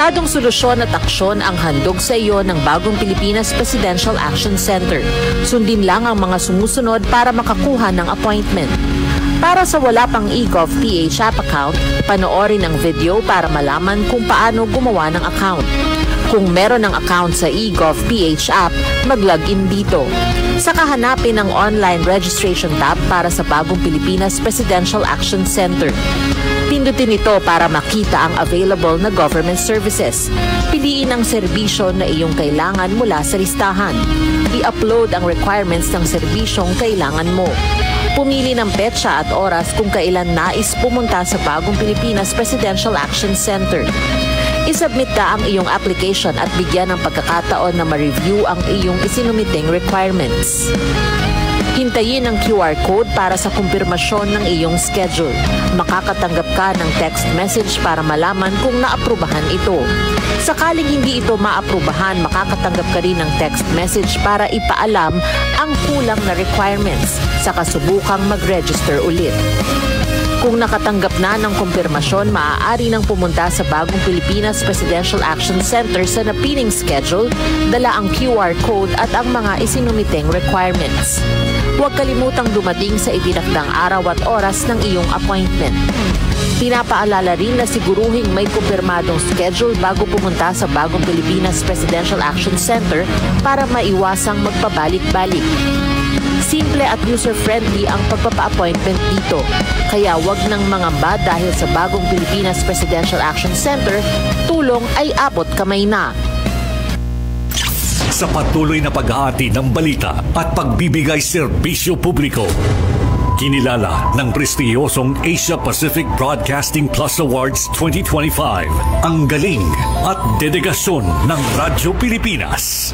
Adong solusyon at aksyon ang handog sa iyo ng Bagong Pilipinas Presidential Action Center. Sundin lang ang mga sumusunod para makakuha ng appointment. Para sa wala pang eGov.ph app account, panoorin ang video para malaman kung paano gumawa ng account. Kung meron ng account sa eGov.ph app, mag-login dito. Saka hanapin ang online registration tab para sa Bagong Pilipinas Presidential Action Center. Pindutin ito para makita ang available na government services. Piliin ang serbisyo na iyong kailangan mula sa listahan. I-upload ang requirements ng serbisyong kailangan mo. Pumili ng petsa at oras kung kailan nais pumunta sa Bagong Pilipinas Presidential Action Center. I-submit ka ang iyong application at bigyan ng pagkakataon na ma-review ang iyong isinumiting requirements. Hintayin ang QR code para sa kumpirmasyon ng iyong schedule. Makakatanggap ka ng text message para malaman kung naaprubahan ito. Sakaling hindi ito maaprubahan, makakatanggap ka rin ng text message para ipaalam ang kulang na requirements sa kasubukang mag-register ulit. Kung nakatanggap na ng kumpirmasyon, maaari nang pumunta sa Bagong Pilipinas Presidential Action Center sa napiling schedule, dala ang QR code at ang mga isinumiteng requirements. Huwag kalimutang dumating sa itinakdang araw at oras ng iyong appointment. Pinapaalala rin na siguruhing may kumpirmadong schedule bago pumunta sa Bagong Pilipinas Presidential Action Center para maiwasang magpabalik-balik. Simple at user-friendly ang pagpapa-appointment dito. Kaya wag nang mangamba dahil sa Bagong Pilipinas Presidential Action Center, tulong ay abot kamay na. Sa patuloy na paghahati ng balita at pagbibigay serbisyo publiko, kinilala ng prestiyosong Asia Pacific Broadcasting Plus Awards 2025 ang galing at dedigasyon ng Radyo Pilipinas.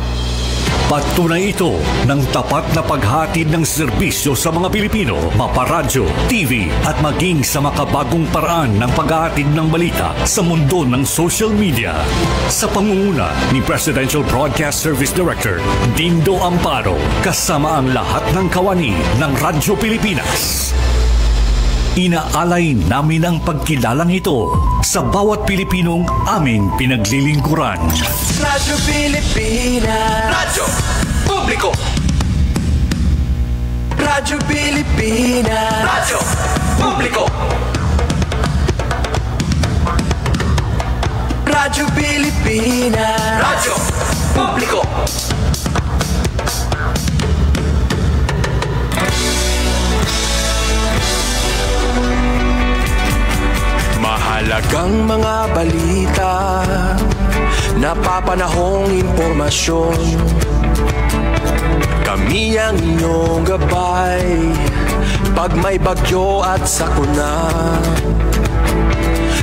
Patunay ito ng tapat na paghatid ng serbisyo sa mga Pilipino, maparadyo, TV at maging sa makabagong paraan ng paghatid ng balita sa mundo ng social media. Sa pangunguna ni Presidential Broadcast Service Director Dindo Amparo, kasama ang lahat ng kawani ng Radyo Pilipinas. Inaalay namin ang pagkilalang ito sa bawat Pilipinong aming pinaglilingkuran. Radyo Pilipinas, Radyo Publiko. Radyo Pilipinas, Radyo Publiko. Radyo Pilipinas, Radyo Publiko. Mahalagang mga balita, napapanahong impormasyon. Kami ang inyong gabay pag may bagyo at sakuna.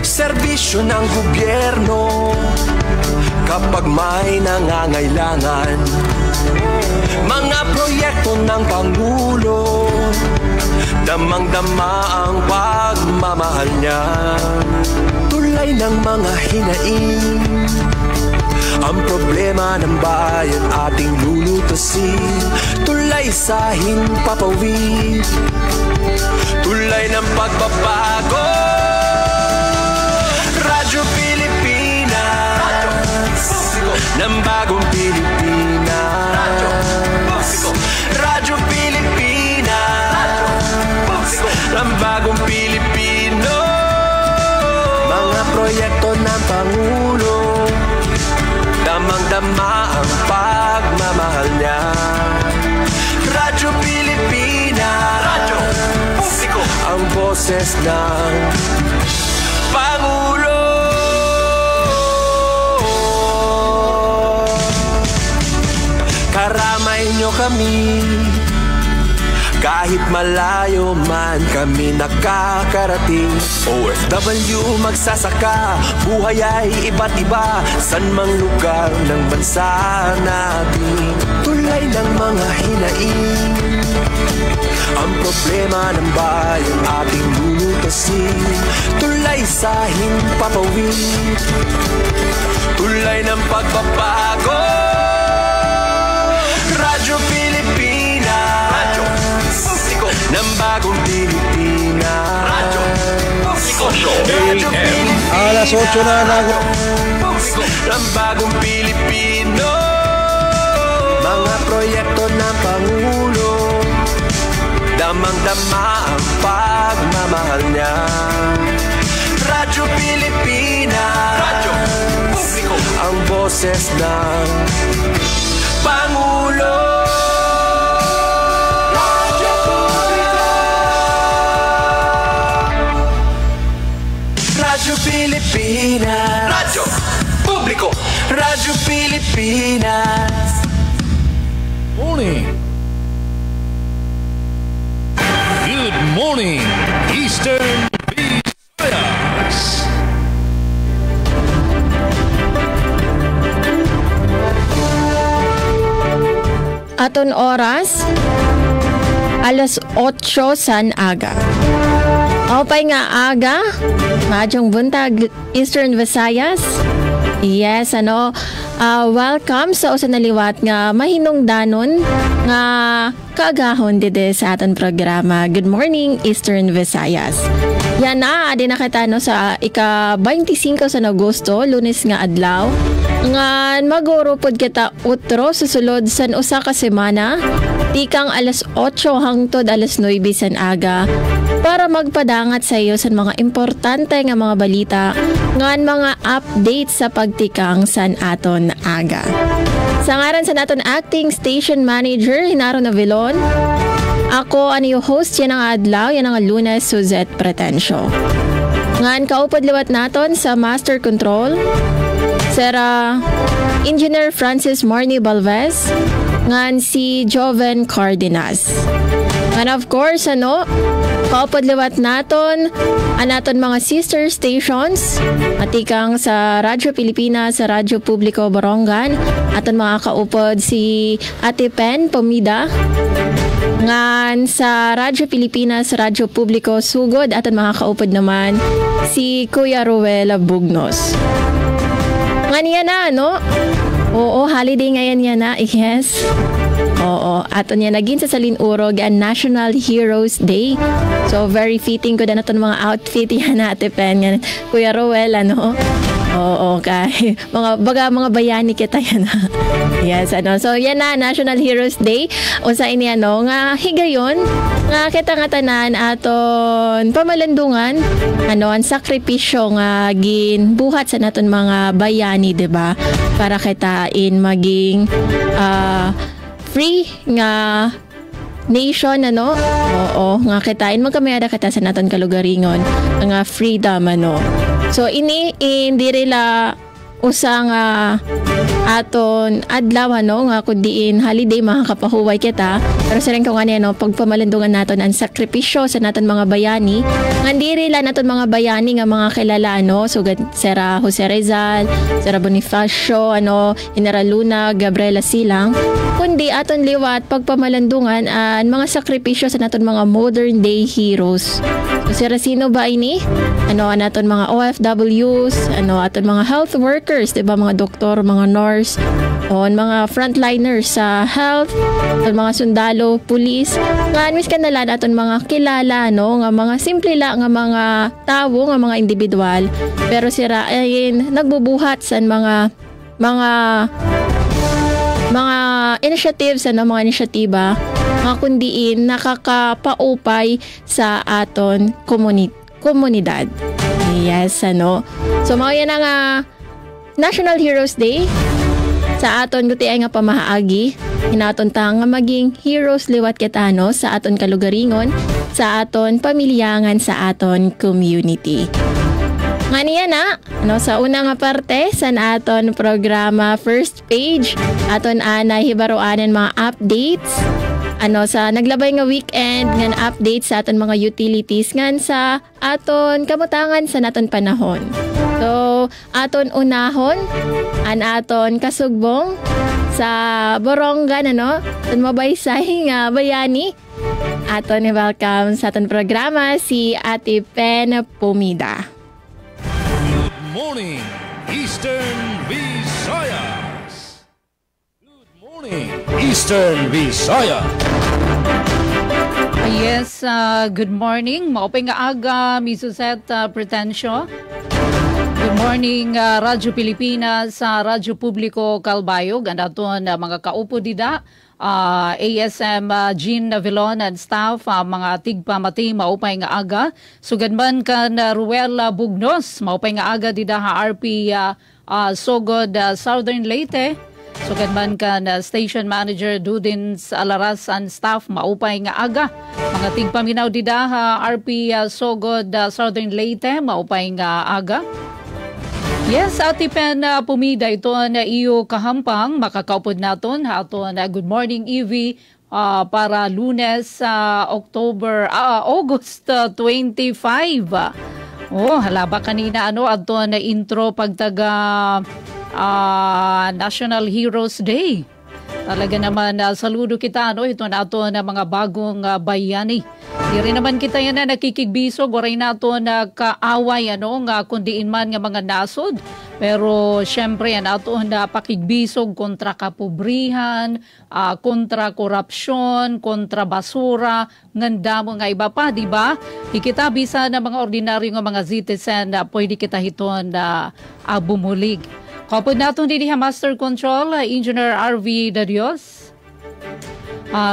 Serbisyo ng gobyerno kapag may nangangailangan. Mga proyekto ng Pangulo, damang-dama ang pagmamahal niya. Tulay ng mga hinaing, ang problema ng bayan ating lulutasin. Tulay sa himpapawid, tulay ng pagbabago. Radyo Pilipinas, ng bagong Pilipinas. Radyo Pilipinas, ng bagong Pilipino. Mga proyekto ng Pangulo, damang-dama ang pagmamahal niya. Radyo Pilipinas, Radyo Publiko, ang boses ng Pangulo. Karamay nyo kami, kahit malayo man kami nakakarating. OFW magsasaka, buhay ay iba't iba, san mang lugar ng bansa natin. Tulay ng mga hinaing, ang problema ng bayan ating lulutasin. Tulay sa himpapawid, tulay ng pagbabago. Radyo Pilipinas, Radyo Publiko, ng bagong Pilipinas. Radyo Publiko, Radyo Pilipinas, alas 8 na bagong Pilipino. Mga proyekto ng Pangulo, damang-dama ang pagmamahal niya. Radyo Pilipinas, radyo publiko, ang boses ng Pangulo. Radyo publiko, Radyo Pilipinas, radyo publiko, Radyo Pilipinas. Morning. Good morning, Eastern Visayas. Aton oras, alas 8 san aga. Opay nga aga, madyong buntag Eastern Visayas. Yes, welcome sa usa na liwat nga mahinungdanon nga kaagahon dide sa aton programa. Good morning, Eastern Visayas. Yan na, adi na kita sa ika-25 sa Agosto, Lunes nga adlaw. Nga magurupod kita utro susulod san usa ka semana, tikang alas 8 hangtod alas 9 san aga, para magpadangat sa iyo sa mga importante nga mga balita ngan mga update sa pagtikang san aton aga. Sa ngaran sa naton acting station manager Hinaro Navilon, ako ang iyo host yan ang adlaw, yan ang Lunes, Suzette Pretencio. Ngan kaupod liwat naton sa Master Control Sera Engineer Francis Marnie Balvez, ngan si Joven Cardenas. And of course, kaupod liwat naton anaton mga sister stations, matikang sa Radyo Pilipinas, sa Radyo Publiko Borongan, aton mga kaupod si Ate Pen Pomida, ngan sa Radyo Pilipinas, Radyo Publiko Sugod, aton mga kaupod naman si Kuya Ruel Bugnos. Ngan yan na, Oo, holiday ngayon yan na, yes. Oo, aton yan naging sa Salinurog ang National Heroes Day. So, very fitting ko na natin mga outfit yan natin, Pen. Kuya Roel, Oo, kay mga bayani kita yan. Yes, So, yan na, National Heroes Day. Usa ini nga higayon, nga kita nga tanan aton pamalandungan, ang sakripisyo nga ginbuhat sa naton mga bayani, diba? Para kitain maging free nga nation, Oo, nga kitain magkamayada kita sa naton kalugaringon, nga freedom, So, hindi rila usang aton adlaw, nga kundiin holiday makakapahuway kita. Pero sa rin ko nga pagpamalandungan naton ang sakripisyo sa naton mga bayani. Ngandiri la naton mga bayani nga mga kilala, So, Sera Jose Rizal, Sera Bonifacio, General Luna, Gabriela Silang. Kundi aton liwat pagpamalandungan ang mga sakripisyo sa naton mga modern day heroes. So, Sera sino ba ini? Naton mga OFWs, aton mga health workers, diba, mga doktor, mga nurse, mga frontliners sa health, mga sundalo, pulis, nga mis kanalan aton mga kilala, nga mga simple lang nga mga tawo, nga mga individual, pero sira ay nagbubuhat sa mga initiatives, mga inisyatiba, mga kundiin nakakapaupay sa aton komunidad. Yes, So, mga yan ang National Heroes Day. Sa aton guti ay nga pamahaagi, hinaton ta nga maging heroes liwat kita, sa aton kalugaringon, sa aton pamilyangan, sa aton community. Nga niya na, sa una nga parte sa aton programa First Page, aton nahibaroanan mga updates, sa naglabay nga weekend nga update sa aton mga utilities ngan sa aton kamutangan sa naton panahon. So, aton unahon aton kasugbong sa Borongan, aton mabaysay nga bayani. Aton welcome sa aton programa si Ate Pen Pomida. Good morning, Eastern Visayas. Good morning, Eastern Visayas. Yes, good morning. Maupay nga aga, Suzette Pretencio. Good Morning, Radyo Pilipinas sa Radyo Publiko Calbayog. Ang aton mga kaupo dida, ASM Jean Navilon and staff, mga tigpamati maupay nga aga. Sugadman kan Ruel Bugnos, maupay nga aga dida ha RP Sogod Southern Leyte. Sugadman kan Station Manager Dudin Alaras and staff, maupay nga aga. Mga tigpaminaw dida ha RP Sogod Southern Leyte, maupay nga aga. Yes, Ate Pen Pumida, ito na iyo kahampang, makakaupod naton hato na good morning Evie para Lunes, August 25. Halaba kanina ato na intro pagtaga National Heroes Day. Talaga naman saludo kita ito na ato na mga bagong bayani. Di rin naman kita yan na nakikigbisog, waray na ito na kaaway nga kundiin man nga mga nasod. Pero syempre yan ato na pakigbisog kontra kapobrihan, kontra korupsyon, kontra basura, nganda mo nga iba pa, di ba? Ikita bisa na mga ordinaryo nga mga citizen na pwede kita hiton na bumulig. Kapag natin din Master Control, Engineer RV Darios.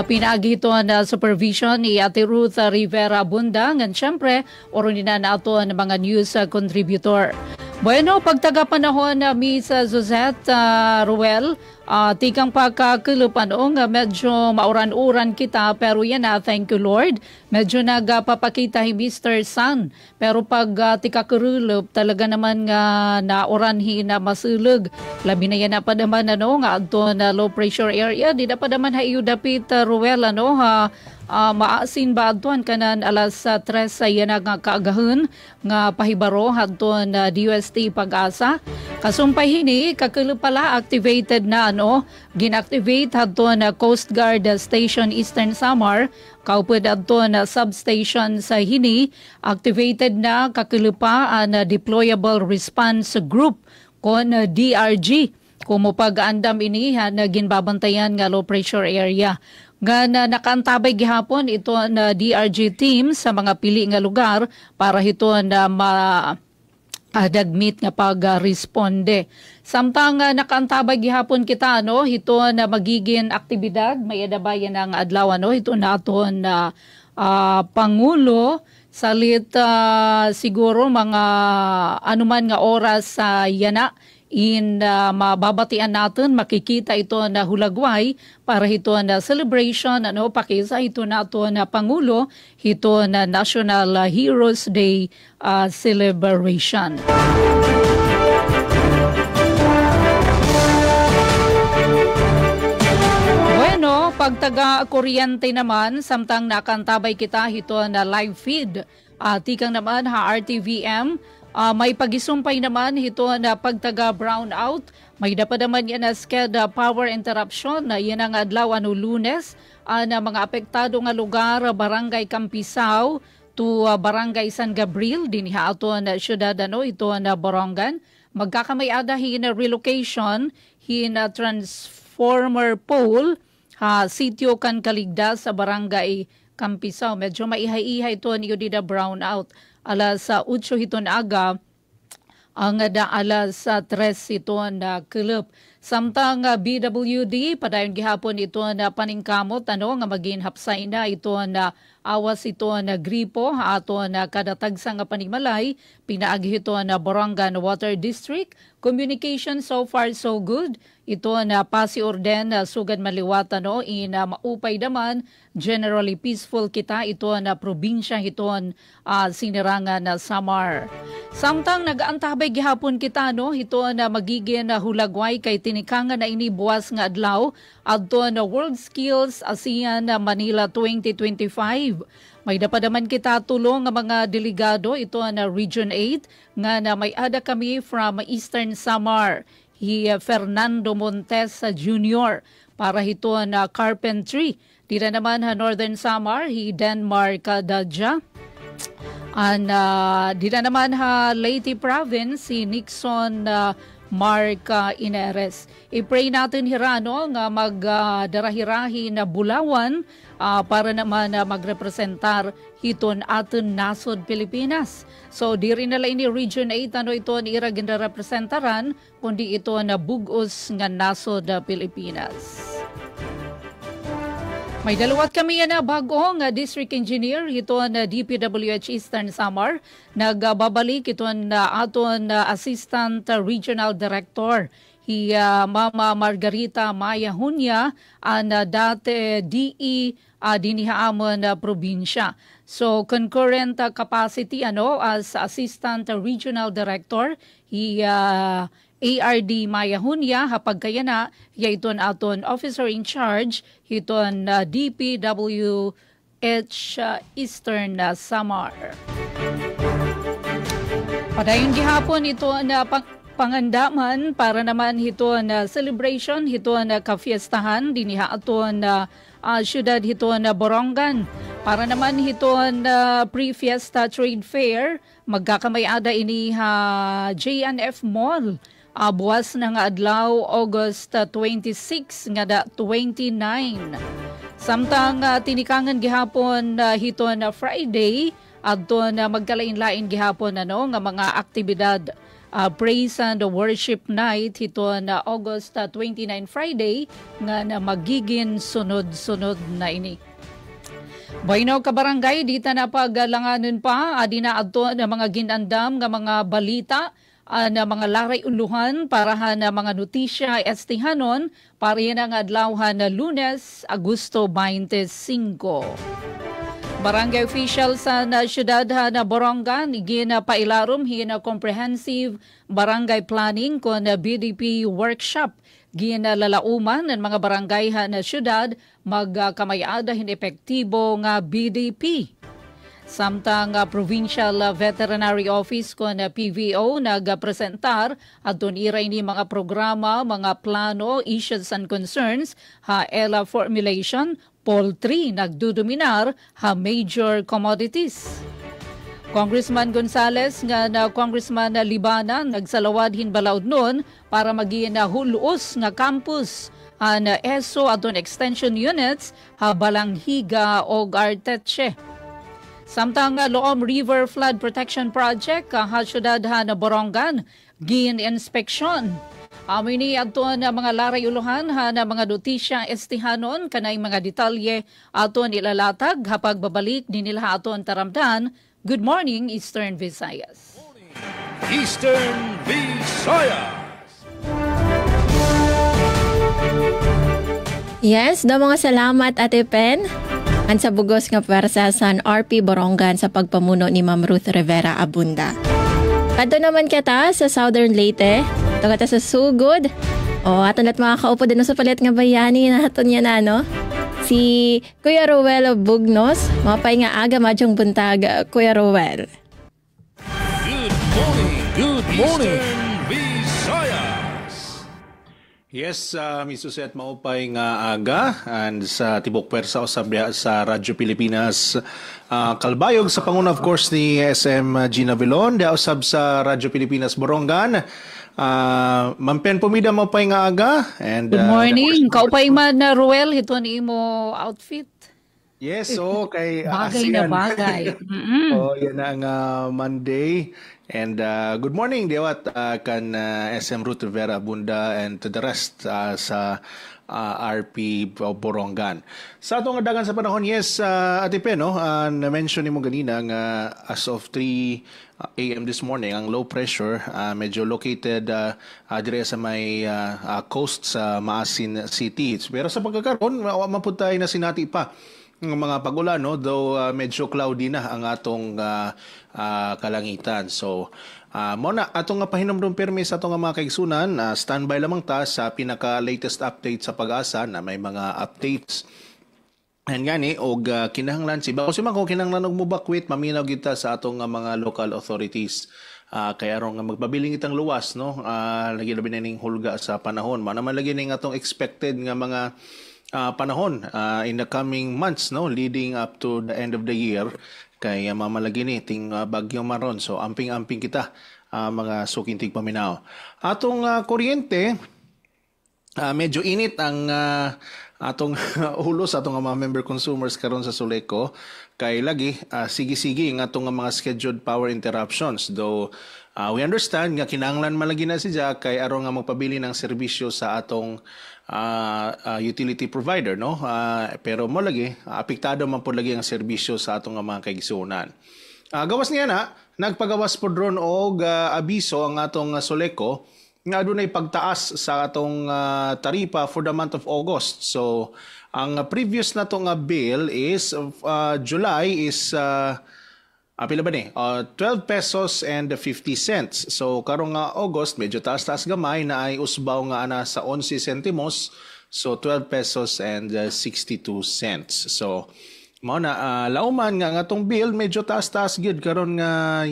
Pinagi ito na supervision ni Ate Ruth Rivera Bundang. And syempre, oron din na ito ng mga news contributor. Bueno, pagtagapanahon na Miss Suzette Ruel, tikang pagkakulupan medyo mauran-uran kita, pero yan thank you Lord. Medyo nagpapakita hi Mr. Sun. Pero pag tikakurulup, talaga naman nga nauranhi na masulog. Labi na yan na pa naman nga ato na low pressure area. Di na pa naman ha dapit Ruel maasin ba aduan kanan alas 3 sa yan nga kaagahon nga pahibaro hadton DUST Pag-asa. Kasumpay hini kakilo pala activated na ginactivate hadton Coast Guard Station Eastern Samar. Kaupod adton substation sa hini activated na kakilo pa na deployable response group kon DRG. Kumupag-andam ini na ginbabantayan nga low pressure area. Nga nakaantabay gihapon ito na DRG team sa mga pili nga lugar para ito na dagmit nga pag-responde. Samtang nakaantabay gihapon kita ito na magiging aktibidad may adabayan ng adlaw ito na ito na Pangulo salit siguro mga anuman nga oras sa yana mababatian natin, makikita ito na hulagway para ito na celebration, pakisa ito na ito na Pangulo, ito na National Heroes Day celebration. Bueno, pagtaga kuryente naman, samtang nakantabay kita ito na live feed. Tikang naman RTVM, may pagisumpay naman ito na pagtaga brownout. May dapat naman yan na scheduled power interruption na yan ang adlaw Lunes na mga apektado nga lugar, Barangay Campisaw to Barangay San Gabriel, dinha ato na syudad ito na Borongan. Magkakamayada na relocation, na transformer pole, sitio kan kaligdas sa Barangay Campisaw. Medyo maihay-ihay ito niyo dida brownout. Alas 8 hiton aga, ang alas 3 ito na kulop. Samtang BWD, padayon gihapon ito na paningkamot, nga maging hapsay na ito na awas ito na gripo, ato na kadatagsa nga panimalay, pinaagi ito na Borongan Water District. Communication so far so good. Ito na pasiorden na sugad maliwat maupay naman, generally peaceful kita ito na probinsya ito sinirangan na Samar. Samtang nagaantabay gihapon kita ito na magiging hulagway kay tinikangan na inibuwas nga adlaw adto na World Skills ASEAN Manila 2025. May dapat naman kita tulong ng mga delegado ito na Region 8 nga na may ada kami from Eastern Samar. Fernando Montes Jr. para ito na carpentry. Dira naman Northern Samar, Denmark Dadja. Dira naman Leyte Province, si Nixon Mark Ineres. I-pray natin hirano nga magdarahirahi na bulawan para naman magrepresentar hiton aton nasod Pilipinas. So diri na lang ini Region 8 ano ito ni ira ginrepresentaran kundi ito na bugos nga nasod Pilipinas. May dalawat kami na bagong district engineer ito na DPWH Eastern Samar. Nagbabalik ito na aton assistant regional director. Mama Margarita Maya Hunya ang dati DE dinihaamon na probinsya. So concurrent capacity as assistant regional director ARD Maya Hunya hapag kaya na yaiton aton officer in charge hiton DPWH Eastern Samar. Padayon gihapon ito na pangandaman para naman hito na celebration hito na kafiestahan diniha aton syudad hito na Borongan. Para naman hito na pre-fiesta trade fair magkakamayada ini JNF Mall. Buwas na nga adlaw August 26 nga da 29. Samtang tinikangan gihapon hito na Friday adto na magkalain-lain gihapon nga mga aktibidad praise and worship night hito na August 29 Friday nga na magiging sunod-sunod na ini. Baynaw ka barangay dito na paglanganon pa adina adto na mga ginandam nga mga balita na mga laray uluhan para na mga notisya estihanon para yan ang adlawhan na Lunes, Agosto 25. Barangay official sa syudad na Borongan ginapailarom hina comprehensive barangay planning kon BDP workshop ginalalauman ng mga barangay na syudad magkamayada hin epektibo nga BDP. Samtang Provincial Veterinary Office kon PVO nagapresentar adton iray ni mga programa, mga plano, issues and concerns ELA formulation, poultry nagdudominar major commodities. Congressman Gonzales nga na Congressman Libanan nagsalawad hinbalaod nun para maging huluos nga campus na ESO adton extension units Balanghiga o Arteche. Samtang Loom River Flood Protection Project syudad na Borongan gin-inspeksyon. Amini aton mga laray uluhan na mga notisya estihanon kanay mga detalye aton ilalatag hapag babalik dinila aton taramdan. Good morning Eastern Visayas. Eastern Visayas. Yes, daw mga salamat Ate Pen. Ang sa bugos nga pwersa San RP Borongan sa pagpamuno ni Ma'am Ruth Rivera Abunda. Kadto naman kita sa Southern Leyte, ito kita sa Sugod. Aton at mga kaupo din sa palit nga bayani na aton yan si Kuya Rowel Bugnos. Mapay nga aga madyong buntag, Kuya Rowel. Good morning. Yes, Mr. Set, maupay nga aga and sa Tibok Pwersa o sa Radyo Pilipinas. Kalbayog sa panguna of course ni SM Gina Vilon, da usab sa Radyo Pilipinas Borongan. Mampen pumida maupay nga aga. And, good morning. Kaupay man na Ruel, ito ni mo outfit. Yes, kay bagay na bagay. Yan ang Monday. And good morning, Dewat, kan SM Ruth Rivera Abunda and to the rest sa RP Borongan. Sa atong dagan sa panahon, yes, Ate Pe, na-mention mo ganina nga as of 3 a.m. this morning, ang low pressure medyo located dire sa may coast sa Maasin City. Pero sa pagkakaroon, maputay na sinati pa ng mga pagulan, though medyo cloudy na ang atong kalangitan. So, muna, atong pahinomdom permis atong mga kaigsunan, standby lamang ta sa pinaka-latest update sa pag-asa na may mga updates. And gani, og kinahanglan, kung kinahanglan og mubakwit, maminaw kita sa atong mga local authorities. Kaya ron nga magbabiling itang luwas, lagi labi na ning hulga sa panahon. Manaman lagi ning atong expected nga mga panahon in the coming months, leading up to the end of the year. Kaya mamalagi ni ting bagyo maron, so amping-amping kita mga sukintig paminaw. Atong kuryente, medyo init ang atong ulo sa atong mga member consumers karon sa Suleco kay lagi sige-sige ang atong mga scheduled power interruptions. Though we understand nga kinahanglan malagi na siya kay aron nga magpabili ng serbisyo sa atong utility provider, no? Pero mo lagi apektado man pud lagi ang serbisyo sa atong mga kaigsuonan. Gawas niya na nagpagawas po drone og abiso ang atong Suleco nga adunay pagtaas sa atong taripa for the month of August. So ang previous na tong bill is July is pila ba ni? 12 pesos and 50 cents. So karong August medyo taas-taas gamay na ay usbaw nga ana sa 11 centimos. So 12 pesos and 62 cents. So mao na lauman nga atong bill medyo taas-taas gid karon nga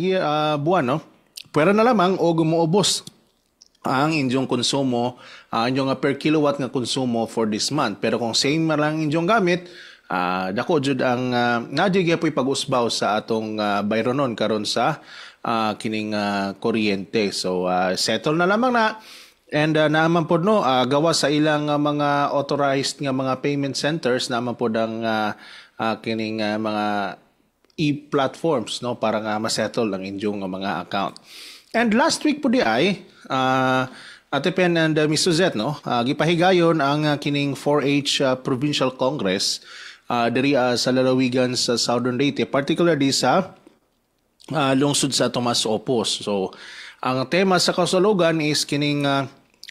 buwan, no? Pwera na lamang og moubos ang inyong konsumo, inyong per kilowatt nga konsumo for this month. Pero kung same lang inyong gamit, dako jud ang nadyo po'y pag-usbaw sa atong bayronon karon sa kining kuryente. So settle na lamang na. And naaman po no, gawa sa ilang mga authorized nga mga payment centers, naaman po ang kining mga e-platforms, no, para nga ma-settle ang inyong mga account. And last week po di ay Ate Pen and Ms. Suzette, no, gipahigayon ang kining 4H Provincial Congress diri sa lalawigan sa Southern Leyte, particularly sa lungsod sa Tomas Opos. So ang tema sa kasalugan is kining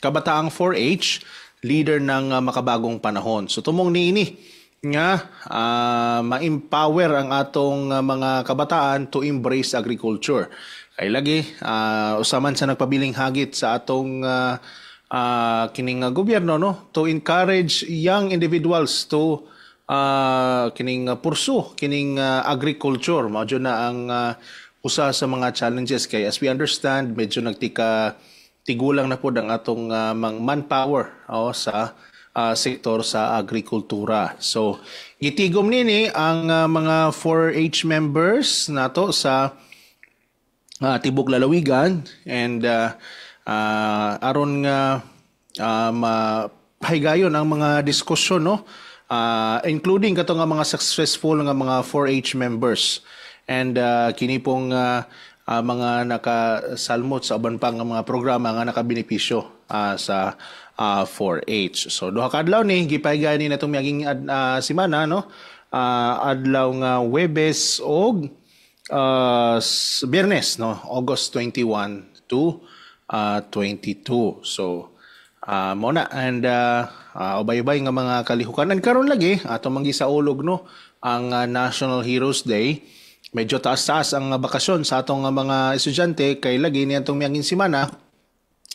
kabataang 4H, leader ng makabagong panahon. So tumong niini nga ma-empower ang atong mga kabataan to embrace agriculture. Kay lagi usaman sa nagpabiling hagit sa atong kining gobyerno, no, to encourage young individuals to kining pursue kining agriculture. Mao na ang usa sa mga challenges kay as we understand medyo tigulang na pod ang atong manpower sa sektor sa agrikultura. So gitigom nini ang mga 4H members nato sa tibok lalawigan and aron nga mahigayon ang mga diskusyon, no, including kato nga mga successful nga mga 4H members and kini pong mga nakasalmot sa uban pang mga programa nga nakabenepisyo sa 4H. So duha ka adlaw ni gipahigayon ni natong miaging semana, no, adlaw nga Huwebes og Biyernes, no, August 21 to 22. So mo na and ubay-ubay nga mga kalihukanan karon lagi ato manggi sa ulog, no, ang National Heroes Day. Medyo taas-taas ang bakasyon sa atong mga estudyante kay lagi ni atong miaging semana.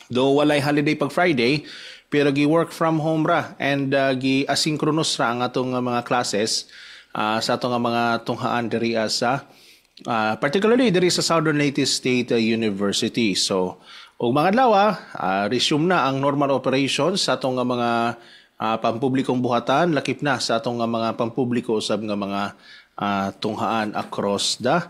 Though walay holiday pag Friday, pero gi-work from home ra and gi-asynchronous ra ang atong mga classes sa atong mga tunghaan diri sa particularly diri sa Southern Leyte State University. So og mga adlaw resume na ang normal operations sa atong mga pampublikong buhatan, lakip na sa atong mga pampubliko usab nga mga tunghaan across the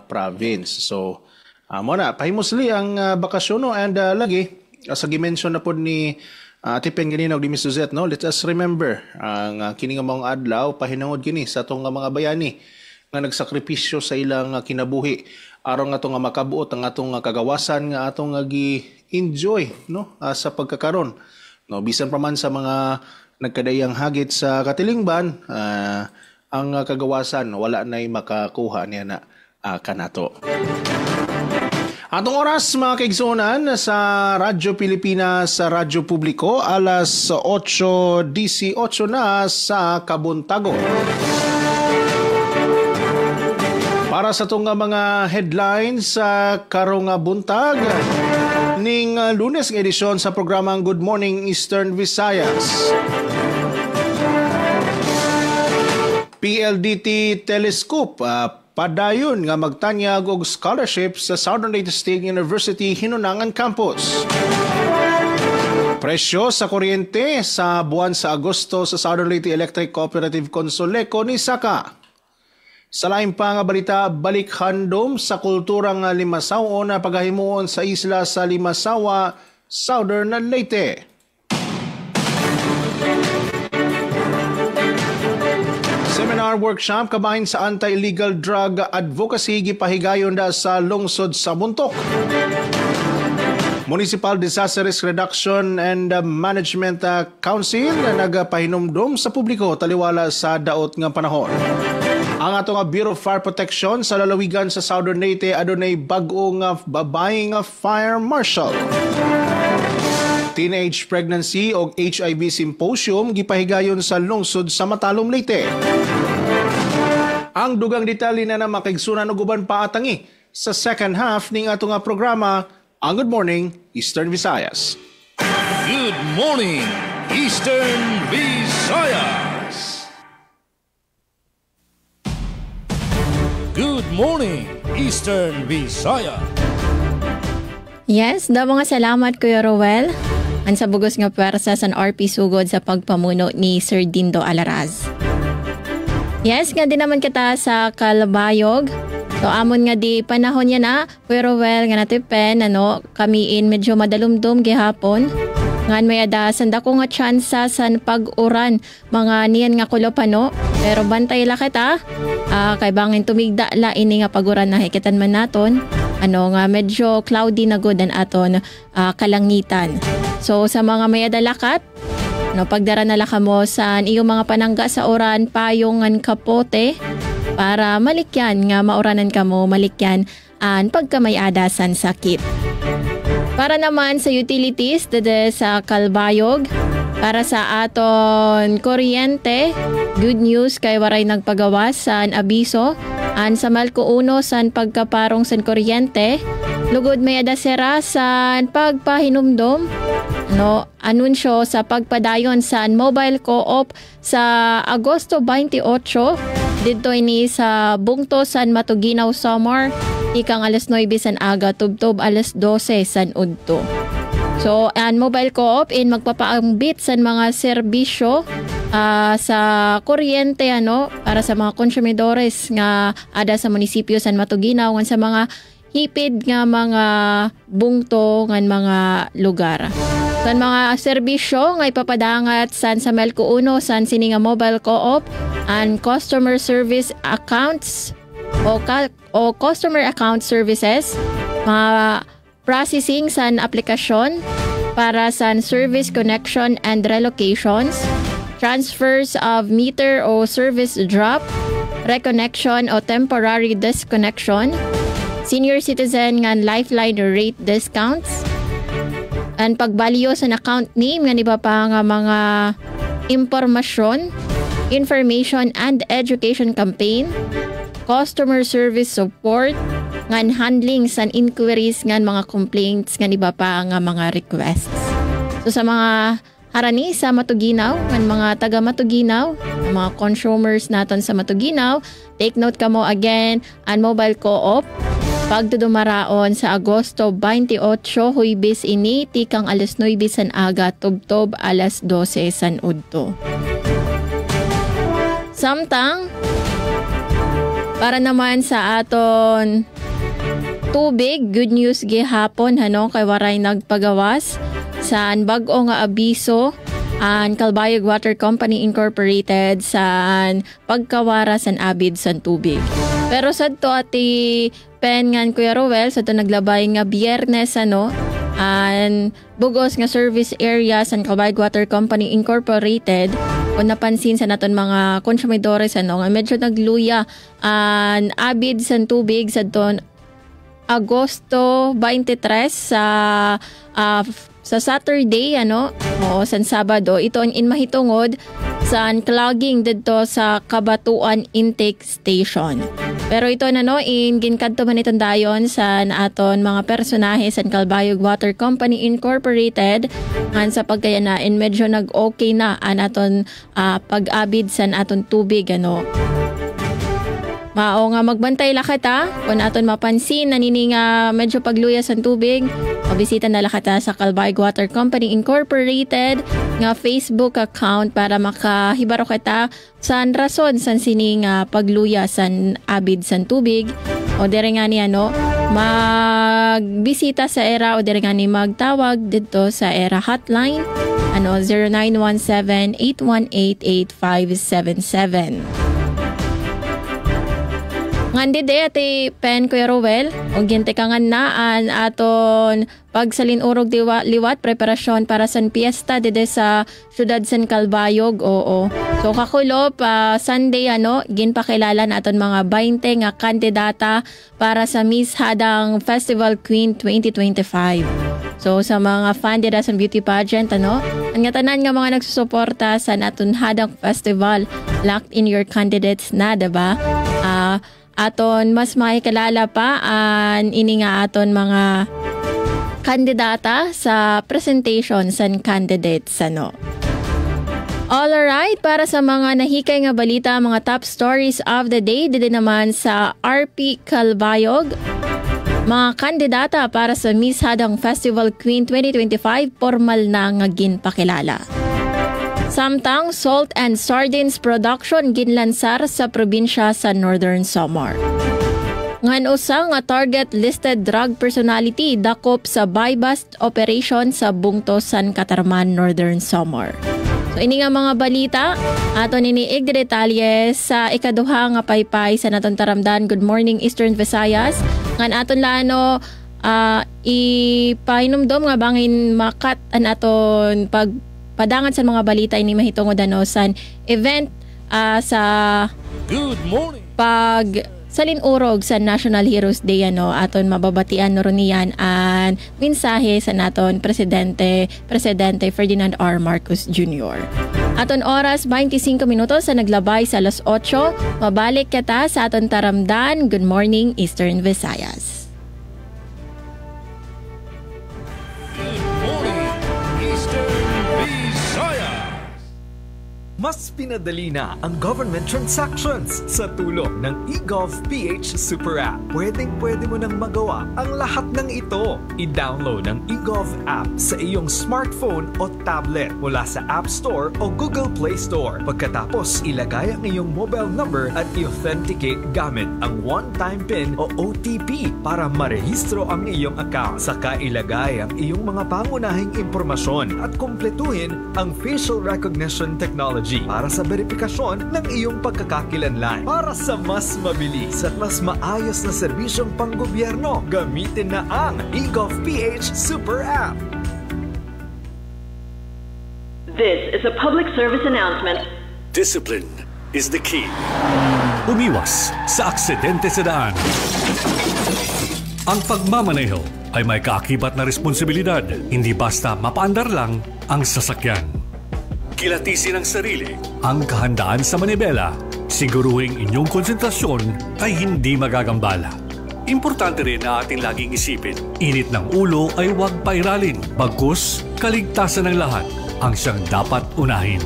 province. So mo na pahimosli ang bakasyon, no, and lagi sa gi-mention na pod ni Ate Pen ganina og ni Ms. Suzette, no, let us remember ang kini nga mga adlaw pahinungod kini sa atong mga bayani nga nagsakripisyo sa ilang kinabuhi aron nga atong makabuot ang atong kagawasan nga atong gi-enjoy, no, sa pagkakaron, no, bisan pa man sa mga nagkadayang hagit sa katilingban, ang kagawasan wala nay makakuha niya na kanato. Atong oras mga kaigsuonan sa Radyo Pilipinas sa Radyo Publiko, alas 8:18 na sa kabuntagon. Para sa itong mga headlines sa karong buntag ning Lunes ng edisyon sa programang Good Morning Eastern Visayas. PLDT Telescope padayon nga magtanyag og scholarship sa Southern Leyte State University Hinunangan Campus. Presyo sa kuryente sa buwan sa Agosto sa Southern Leyte Electric Cooperative Consoleco ni Saka. Sa laing pa nga balita, balik handom sa kulturang Limasaw na paghahimuon sa isla sa Limasawa, Southern Leyte. Seminar workshop kabahin sa anti-illegal drug advocacy gipahigayon da sa lungsod sa Buntok. Municipal Disaster Risk Reduction and Management Council na nagpahinumdum sa publiko taliwala sa daot nga panahon. Ang atong Bureau of Fire Protection sa lalawigan sa Southern Leyte adunay bag-o nga babaeng fire marshal. Teenage Pregnancy o HIV Symposium gipahigayon sa lungsod sa Matalom, Leyte. Ang dugang detalye na makigsunan og uban pa atangi sa second half ning atong programa, ang Good Morning Eastern Visayas. Good Morning Eastern Visayas. Good Morning Eastern Visayas. Yes, da mga salamat Kuya Roel. Ang sa bugos nga pwersa sa RP sugod sa pagpamuno ni Sir Dindo Alaraz. Yes, nga din naman kita sa Kalbayog. So amon nga di panahon niya na, Kuya Roel, nga natipen, kamiin medyo madalumdum gihapon. Ngan may adasan da ko nga tsansa sa pag-uran mga niyan nga kulopano. Pero bantay la kita, kay bangin tumigda la ini nga pag-uran na hikitan man naton. Nga medyo cloudy na good an aton kalangitan. So sa mga may adalakat, pagdara na laka mo sa iyong mga panangga sa oran, payongan kapote, para malikyan nga mauranan ka mo, malikyan an pagka may adasan sakit. Para naman sa utilities, dede sa Kalbayog, para sa aton kuryente, good news kay waray nagpagawas san abiso, an sa Malco 1 san pagkaparong san kuryente, lugod may adasera san pagpahinumdom, anunsyo sa pagpadayon san mobile co-op sa Agosto 28, dito ini sa Bungto san Matuginaw Samar, ikang alas 9 san aga, tubtob alas 12 san udto. So, ang mobile co-op in magpapaambit san mga serbisyo sa kuryente para sa mga konsumidores nga ada sa munisipyo san Matuginaw ngan sa mga hipid nga mga bungto ngan mga lugar. San mga serbisyo nga ipapadangat san sa Melco 1 san sini nga mobile co-op and customer service accounts o customer account services, mga processing san aplikasyon para san service connection and relocations, transfers of meter o service drop, reconnection o temporary disconnection, senior citizen ngan lifeline rate discounts, and pagbalyo sa account name nga iba pa nga mga impormasyon, information and education campaign, customer service support, ngan handling san inquiries ngan mga complaints ngan iba pa nga mga requests. So sa mga harani sa Matuginaw, ngan mga taga Matuginaw, mga consumers naton sa Matuginaw, take note kamo again, ang mobile co-op pagdudumaraon sa Agosto 28, Huybes ini, tikang alas 9 san aga, tubtob alas 12 san udto. Samtang, para naman sa aton tubig, good news gihapon, kay waray nagpagawas sa bag-o nga abiso ang Kalbayog Water Company Incorporated sa pagkawara san abid san tubig. Pero sa to ati pen ngan Kuya Roel, sa to naglabay nga Biyernes an bugos nga service area san Kalbayog Water Company Incorporated, kung napansin sa naton mga konsumidores nga medyo nagluya an abid san tubig sa to Agosto 23 sa Saturday o san Sabado, ito ang inmahitungod sa clogging dito sa Kabatuan Intake Station. Pero ito ginkadto man itong dayon sa aton mga personahe sa Kalbayog Water Company Incorporated ngan sa pagkayanain medyo nag-okay na an aton pag-abid sa aton tubig Mao nga magbantay la kita kung aton mapansin nanini nga medyo pagluya sa tubig, O bisita na lakata sa Calbayog Water Company Incorporated nga Facebook account para makahibaro kita san rason san sining pagluya san abid san tubig o dire nga ni magbisita sa ERA o dire nga ni magtawag dito sa ERA hotline 0917-818-8577. Ngandi de ati pen Kuya Rowel, o ginti ka nga naan aton pagsalinurog liwat preparasyon para sa piyesta dede sa syudad San Calbayog. Oo. So kakulo pa Sunday ginpakilala na aton mga 20 nga kandidata para sa Miss Hadang Festival Queen 2025. So sa mga fan dira sa beauty pageant ang nga tanan nga mga nagsusuporta sa naton Hadang Festival, locked in your candidates na, diba? Aton mas makikilala pa ini nga aton mga kandidata sa presentation sa candidates Alright, para sa mga nahikay nga balita, mga top stories of the day dito naman sa RP Calbayog. Mga kandidata para sa Miss Hadang Festival Queen 2025 formal na nga ginpakilala. Samtang salt and sardines production ginlansar sa probinsya sa Northern Samar. Ngan usa nga target listed drug personality dakop sa buy-bust operation sa Bungto, San Catarman, Northern Samar. So ini nga mga balita aton iniig detalye sa ikaduha nga paypay sa naton taramdan. Good morning Eastern Visayas. Ngan aton laano ipahinumdom nga bangin makat an aton padangan sa mga balita ini mahitungod san event sa Good morning. Pag salinurog sa National Heroes Day aton mababatian ron niyan an mensahe sa naton Presidente Ferdinand R. Marcos Jr. Aton oras 25 minutos sa naglabay sa alas 8, mabalik kita sa aton taramdan. Good morning Eastern Visayas. Mas pinadali na ang government transactions sa tulong ng eGov.ph Super App. Pwede mo nang magawa ang lahat ng ito. I-download ang eGov app sa iyong smartphone o tablet mula sa App Store o Google Play Store. Pagkatapos, ilagay ang iyong mobile number at i-authenticate gamit ang one-time PIN o OTP para marehistro ang iyong account. Saka ilagay ang iyong mga pangunahing impormasyon at kumpletuhin ang facial recognition technology para sa verifikasyon ng iyong pagkakakilanlan. Para sa mas mabilis at mas maayos na serbisyong panggobyerno, gamitin na ang eGov.ph Super App. This is a public service announcement. Discipline is the key. Umiwas sa aksidente sa daan. Ang pagmamaneho ay may kaakibat na responsibilidad. Hindi basta mapaandar lang ang sasakyan. Kilatisin ang sarili, ang kahandaan sa manibela. Siguruhing inyong konsentrasyon ay hindi magagambala. Importante rin na ating laging isipin, init ng ulo ay huwag pairalin. Bagkus, kaligtasan ng lahat ang siyang dapat unahin.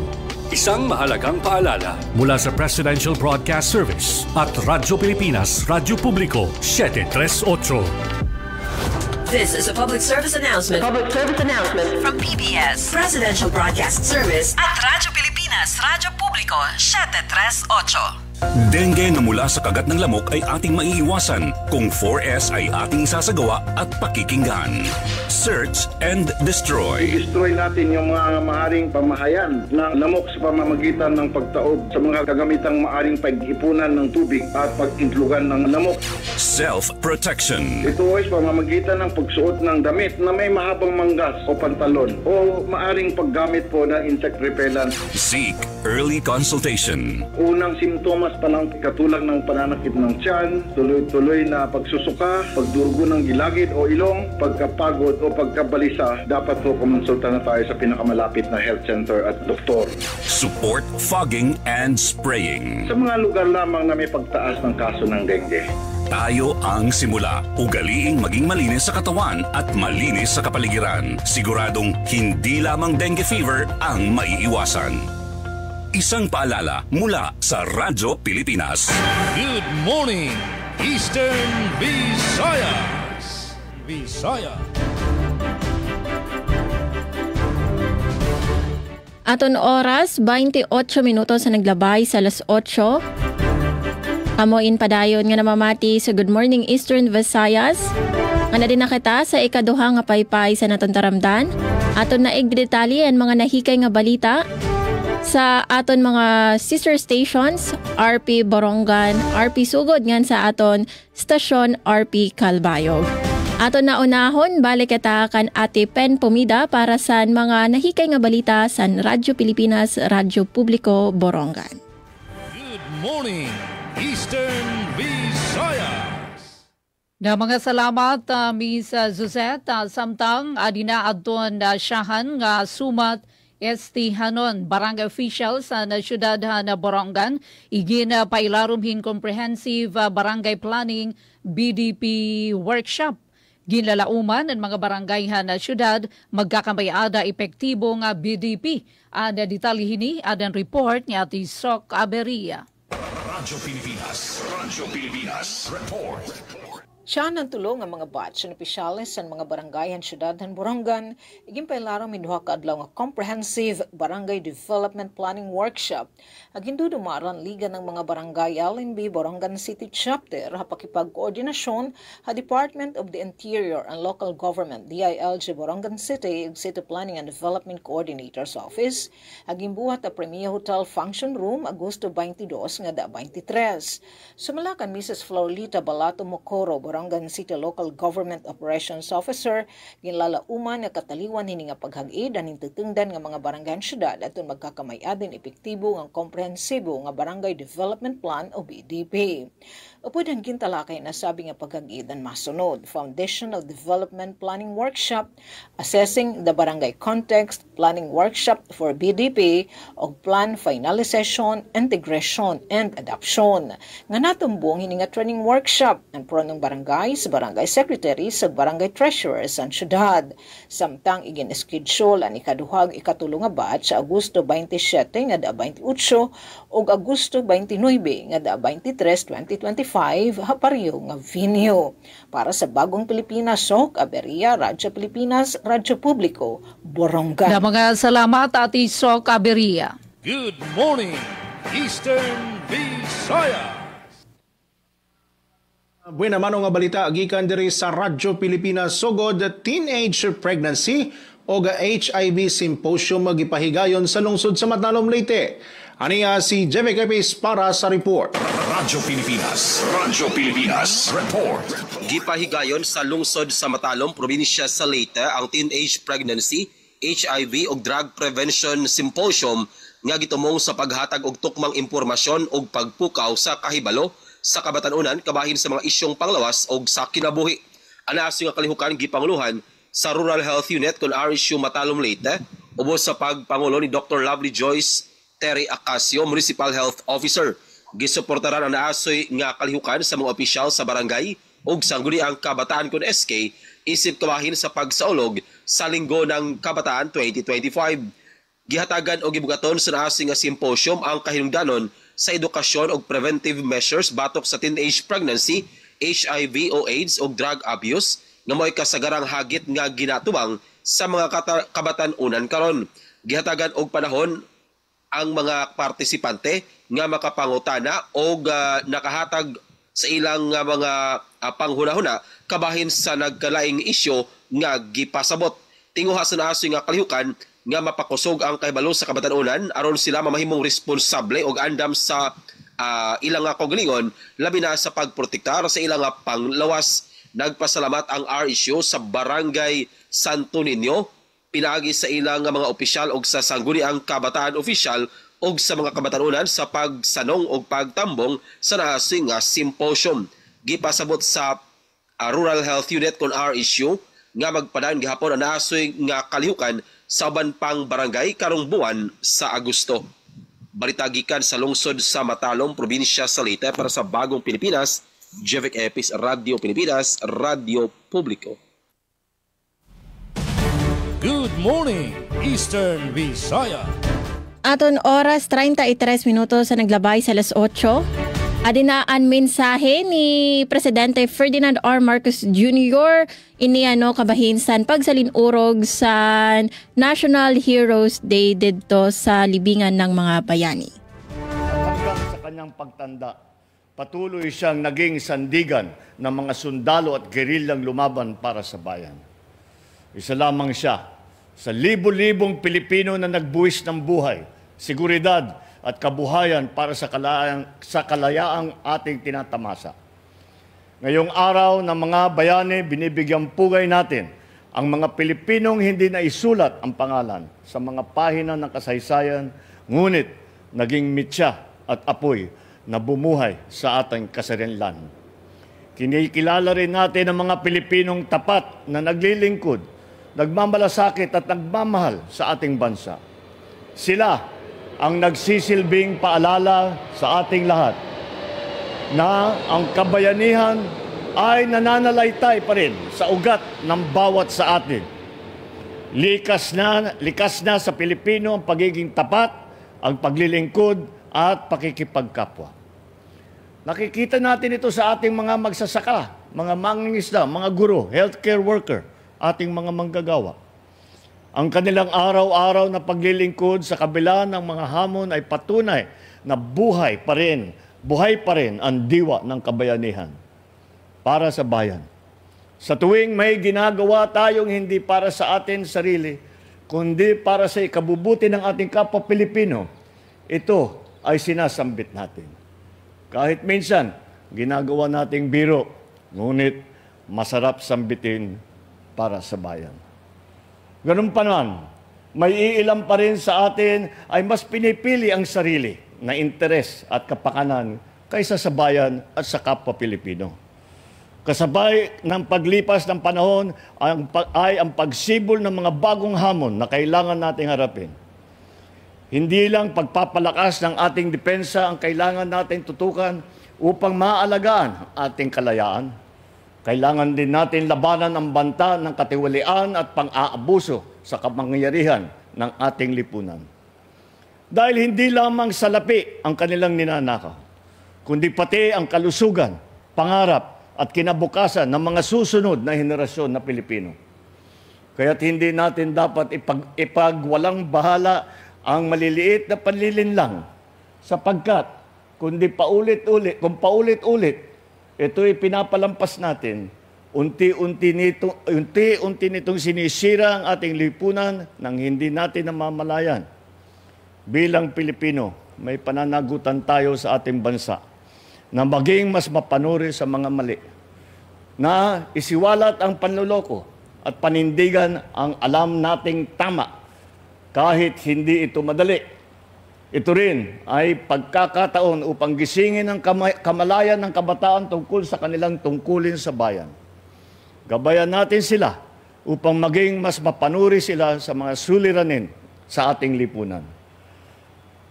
Isang mahalagang paalala mula sa Presidential Broadcast Service at Radyo Pilipinas, Radyo Publiko, 738. This is a public service announcement. Public service announcement from PBS, Presidential Broadcast Service at Radyo Pilipinas, Radyo Publiko, 738. Dengue na mula sa kagat ng lamok ay ating maiiwasan kung 4S ay ating isasagawa at pakikinggan. Search and destroy. I-destroy natin yung mga maaring pamahayan ng lamok sa pamamagitan ng pagtaob sa mga kagamitang maaring pag-ipunan ng tubig at pag-intlugan ng lamok. Self-protection. Ito ay pamamagitan ng pagsuot ng damit na may mahabang manggas o pantalon o maaring paggamit po ng insect repellent. Seek early consultation. Unang simptomas pa lang katulad ng pananakit ng tiyan, tuloy-tuloy na pagsusuka, pagdurugo ng gilagid o ilong, pagkapagod o pagkabalisa, dapat po kumonsulta na tayo sa pinakamalapit na health center at doktor. Support fogging and spraying. Sa mga lugar lamang na may pagtaas ng kaso ng dengue. Tayo ang simula. Ugaliing maging malinis sa katawan at malinis sa kapaligiran. Siguradong hindi lamang dengue fever ang maiiwasan. Isang paalala mula sa Radyo Pilipinas. Good morning, Eastern Visayas. Aton oras, 28 minutos sa naglabay sa alas 8. Amoin padayon nga namamati sa Good Morning Eastern Visayas. Nga na din nakita sa ikaduha nga paypay sa naton taramdan. Aton na igdetali ang mga nahikay nga balita sa aton mga sister stations, RP Borongan, RP Sugod ngan sa aton stasyon RP Calbayog. Aton na unahon, balik kita kan Ate Pen Pumida para sa mga nahikay nga balita sa Radyo Pilipinas, Radyo Publiko, Borongan. Good morning, Eastern Visayas. Na mga salamat, Ms. Suzette. Samtang adina adton na siyahan nga sumat ST Hanon, barangay officials na syudad na Borongan, igin pailarumhin comprehensive barangay planning BDP workshop. Ginlalauman ang mga barangay na syudad magkakamayada epektibo nga BDP. Ada detalye adan report ni Ate Sok Aberia. Radyo Pilipinas report. Siya ng tulong ang mga batch ng opisyales sa mga barangay syudad ng Borongan, igimpailarang minuha ka adlaw nga comprehensive barangay development planning workshop. Agindu dumaran liga ng mga barangay LNB Borongan City Chapter hapakipag-koordinasyon ha Department of the Interior and Local Government DILG Borongan City ug City Planning and Development Coordinator's Office. Agimbuhat a Premier Hotel Function Room Agosto 22 nga da 23. Sumalakan Mrs. Florlita Balato Mocoro, Borongan City Local Government Operations Officer, ginlalauman nga kataliwan hini nga paghag-id aning tutungdan nga mga barangay syudad aton magkakamay-adin epektibo nga komprehensibo nga barangay development plan o BDP. Upod ang gintalakay na sabi nga paghag-id ang masunod: Foundational Development Planning Workshop, Assessing the Barangay Context Planning Workshop for BDP o Plan Finalization, Integration, and Adoption. Nga natumbong hini nga training workshop ang pronong barangay sa barangay secretary sa barangay treasurer sa syudad. Samtang igin-schedule ang ikaduhag ikatulong nga batch sa Agosto 27 nga da 28 ug Agosto 29 nga da 23, 2025 haparyo nga venue. Para sa Bagong Pilipinas, Sok Aberia, Radyo Pilipinas, Radyo Publiko, Borongan. Na mga salamat Ate Sok Aberia. Good morning, Eastern Visayas. Buena mano nga balita gikan diri sa Radyo Pilipinas sugod teenage pregnancy o HIV symposium gipahigayon sa lungsod sa Matalom, Leyte. Aniya si Jeve Kepis para sa report. Radyo Pilipinas report. Gipahigayon sa lungsod sa Matalom, probinsya sa Leyte ang teenage pregnancy, HIV ug drug prevention symposium nga gitumong sa paghatag og tukmang impormasyon ug pagpukaw sa kahibalo sa kabatanunan kabahin sa mga isyong panglawas o sa kinabuhi. Anaas nga kalihukan gipanguluhan sa Rural Health Unit kon RSU Matalom, Leyte, ubos sa pagpangulo ni Dr. Lovely Joyce Terry Acacio, Municipal Health Officer. Gisuportaran ang naasoy nga kalihukan sa mga opisyal sa barangay ug sangguniang kabataan kon SK isip kabahin sa pagsaulog sa Linggo ng Kabataan 2025. Gihatagan o gibugaton sa naasing nga symposium ang kahinungdanon sa edukasyon o preventive measures batok sa teenage pregnancy, HIV o AIDS o drug abuse nga mo'y kasagarang hagit nga ginatubang sa mga kabatanunan karon. Gihatagan og panahon ang mga partisipante nga makapangutana o nakahatag sa ilang mga panghunahuna kabahin sa nagkalaing isyo nga gipasabot. Tinguha sa naasoy nga kalihukan nga mapakusog ang kahibalo sa kabatanunan aron sila mamahimong responsable og andam sa ilang kaugalingon labi na sa pagprotektar sa ilang panglawas. Nagpasalamat ang RSU sa Barangay Santo Niño pinaagi sa ilang mga opisyal og sa sangguniang kabataan opisyal og sa mga kabatanunan sa pagsanong og pagtambong sa naasing symposium. Gipasabot sa Rural Health Unit kon RSU nga magpadaan gihapon ang naasoy nga kalihukan sa uban pang barangay karong buwan sa Agosto. Balita gikan sa lungsod sa Matalom, probinsya sa Leyte para sa Bagong Pilipinas, Jevic Epis, Radyo Pilipinas, Radyo Publiko. Good morning, Eastern Visayas. Aton oras 33 minutos sa naglabay sa alas 8. Adinaan mensahe ni Presidente Ferdinand R. Marcos Jr. Iniano kabahinsan pagsalinurog sa National Heroes Day dito sa libingan ng mga bayani. Hanggang sa kanyang pagtanda, patuloy siyang naging sandigan ng mga sundalo at gerilyang lumaban para sa bayan. Isa lamang siya sa libo-libong Pilipino na nagbuwis ng buhay, seguridad at kabuhayan para sa kalayaang ating tinatamasa. Ngayong araw ng mga bayani, binibigyang pugay natin ang mga Pilipinong hindi na isulat ang pangalan sa mga pahina ng kasaysayan, ngunit naging mitya at apoy na bumuhay sa ating kasarinlan. Kinikilala rin natin ang mga Pilipinong tapat na naglilingkod, nagmamalasakit at nagmamahal sa ating bansa. Sila ang nagsisilbing paalala sa ating lahat na ang kabayanihan ay nananalaytay pa rin sa ugat ng bawat sa atin. Likas na sa Pilipino ang pagiging tapat, ang paglilingkod at pakikipagkapwa. Nakikita natin ito sa ating mga magsasaka, mga mangingisda, mga guro, healthcare worker, ating mga manggagawa. Ang kanilang araw-araw na paglilingkod sa kabila ng mga hamon ay patunay na buhay pa rin ang diwa ng kabayanihan para sa bayan. Sa tuwing may ginagawa tayong hindi para sa atin sarili, kundi para sa ikabubuti ng ating kapwa Pilipino, ito ay sinasambit natin. Kahit minsan, ginagawa nating biro, ngunit masarap sambitin para sa bayan. Ganun pa naman, may iilan pa rin sa atin ay mas pinipili ang sarili na interes at kapakanan kaysa sa bayan at sa kapwa Pilipino. Kasabay ng paglipas ng panahon ay ang pagsibol ng mga bagong hamon na kailangan nating harapin. Hindi lang pagpapalakas ng ating depensa ang kailangan nating tutukan upang maalagaan ang ating kalayaan. Kailangan din natin labanan ang banta ng katiwalian at pang-aabuso sa kapangyarihan ng ating lipunan. Dahil hindi lamang salapi ang kanilang ninanakaw, kundi pati ang kalusugan, pangarap at kinabukasan ng mga susunod na henerasyon na Pilipino. Kaya't hindi natin dapat ipagwalang bahala ang maliliit na panlilinlang sapagkat kung paulit-ulit ito'y pinapalampas natin, unti-unti nitong sinisira ang ating lipunan nang hindi natin namamalayan. Bilang Pilipino, may pananagutan tayo sa ating bansa na maging mas mapanuri sa mga mali, na isiwalat ang panloloko at panindigan ang alam nating tama kahit hindi ito madali. Ito rin ay pagkakataon upang gisingin ang kamalayan ng kabataan tungkol sa kanilang tungkulin sa bayan. Gabayan natin sila upang maging mas mapanuri sila sa mga suliranin sa ating lipunan.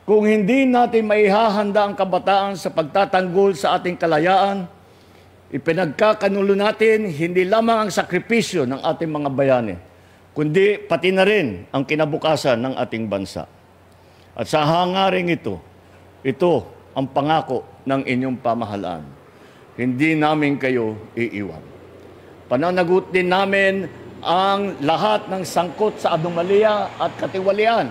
Kung hindi natin maihahanda ang kabataan sa pagtatanggol sa ating kalayaan, ipinagkakanulo natin hindi lamang ang sakripisyo ng ating mga bayani, kundi pati na rin ang kinabukasan ng ating bansa. At sa hangaring ito ang pangako ng inyong pamahalaan. Hindi namin kayo iiwan. Pananagutin namin ang lahat ng sangkot sa anomalya at katiwalian.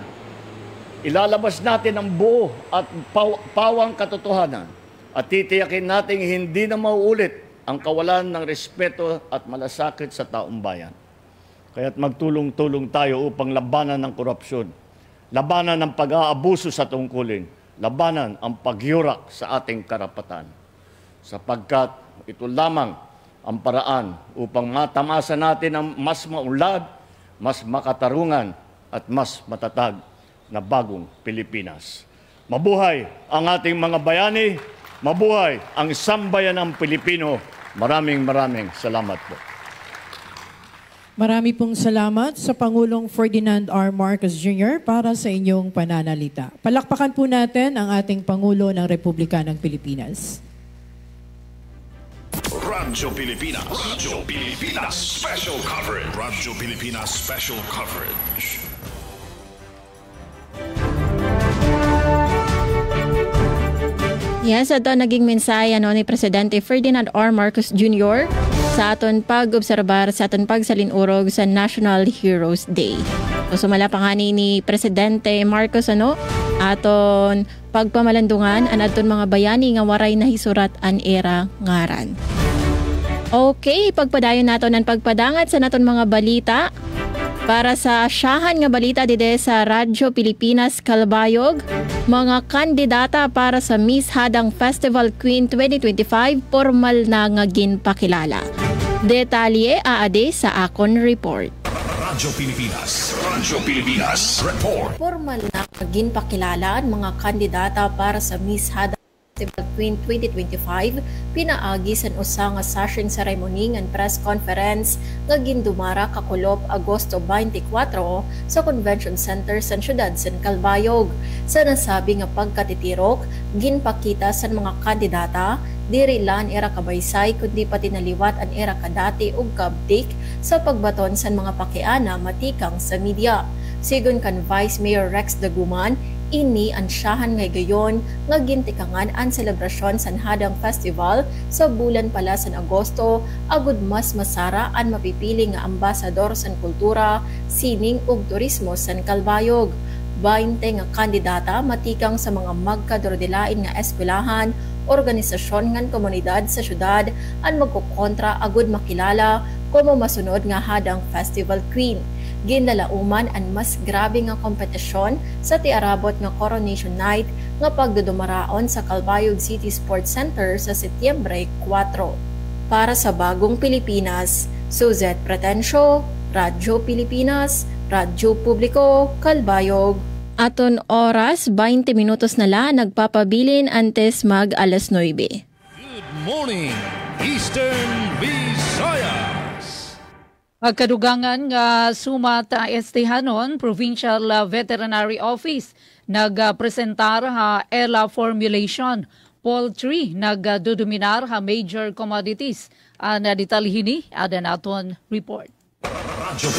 Ilalabas natin ang buo at pawang katotohanan at titiyakin natin hindi na mauulit ang kawalan ng respeto at malasakit sa taong bayan. Kaya't magtulong-tulong tayo upang labanan ng korupsyon, labanan ng pag-aabuso sa tungkulin, labanan ang pagyurak sa ating karapatan. Sapagkat ito lamang ang paraan upang matamasa natin ang mas maunlad, mas makatarungan at mas matatag na bagong Pilipinas. Mabuhay ang ating mga bayani, mabuhay ang sambayanang Pilipino. Maraming salamat po. Marami pong salamat sa Pangulong Ferdinand R. Marcos Jr. para sa inyong pananalita. Palakpakan po natin ang ating Pangulo ng Republika ng Pilipinas. Radyo Pilipinas. Radyo Pilipinas Special Coverage. Radyo Pilipinas Special Coverage. Yes, ito naging mensahe ni Presidente Ferdinand R. Marcos Jr. sa aton pag-obserbar sa aton pagsalinurog sa National Heroes Day. So sumala pa nga ni Presidente Marcos aton pagpamalandungan an aton mga bayani nga waray na hisurat an era ngaran. Okay, pagpadayon naton ang pagpadangat sa naton mga balita. Para sa asyahan nga balita dide sa Radyo Pilipinas Kalbayog, mga kandidata para sa Miss Hadang Festival Queen 2025 formal na nga ginpakilala. Detalye aade sa akon report. Radyo Pilipinas Report. Formal na nga ginpakilala ang mga kandidata para sa Miss Hadang Festival Queen 2025 pinaagi sa usa nga sashing ceremony ng press conference nga gindumara kakulop Agosto 24 sa Convention Center sa siyudad sa Calbayog. Sa nasabi nga pagkatitirok, ginpakita sa mga kandidata diri lan era kabaysay kundi pati naliwat an era kadati ug kabtik sa pagbaton sa mga pakiana matikang sa media. Sigon kan Vice Mayor Rex Daguman, ini ang siyahan ngay gayon nga gintikangan ang selebrasyon sa Hadang Festival sa bulan pala sa Agosto agud mas masara ang mapipili nga ambasador sa kultura, sining ug turismo sa Calbayog. 20 nga kandidata matikang sa mga magkadordilain nga eskwelahan, organisasyon ngan komunidad sa syudad ang magkukontra agud makilala como masunod nga Hadang Festival Queen. Ginlalauman ang mas grabe nga kompetisyon sa tiarabot nga Coronation Night nga pagdudumaraon sa Calbayog City Sports Center sa Setyembre 4. Para sa Bagong Pilipinas, Suzette Pretencio, Radyo Pilipinas, Radyo Publiko, Calbayog. Aton oras, 20 minutos na la nagpapabilin antes mag alas 9. Good morning, Eastern Visayas. Pagkadugangan nga sumata estehanon Provincial Veterinary Office nagpresentar ha ELA formulation poultry nagduduminar ha major commodities na detalhini ada naton report. Radyo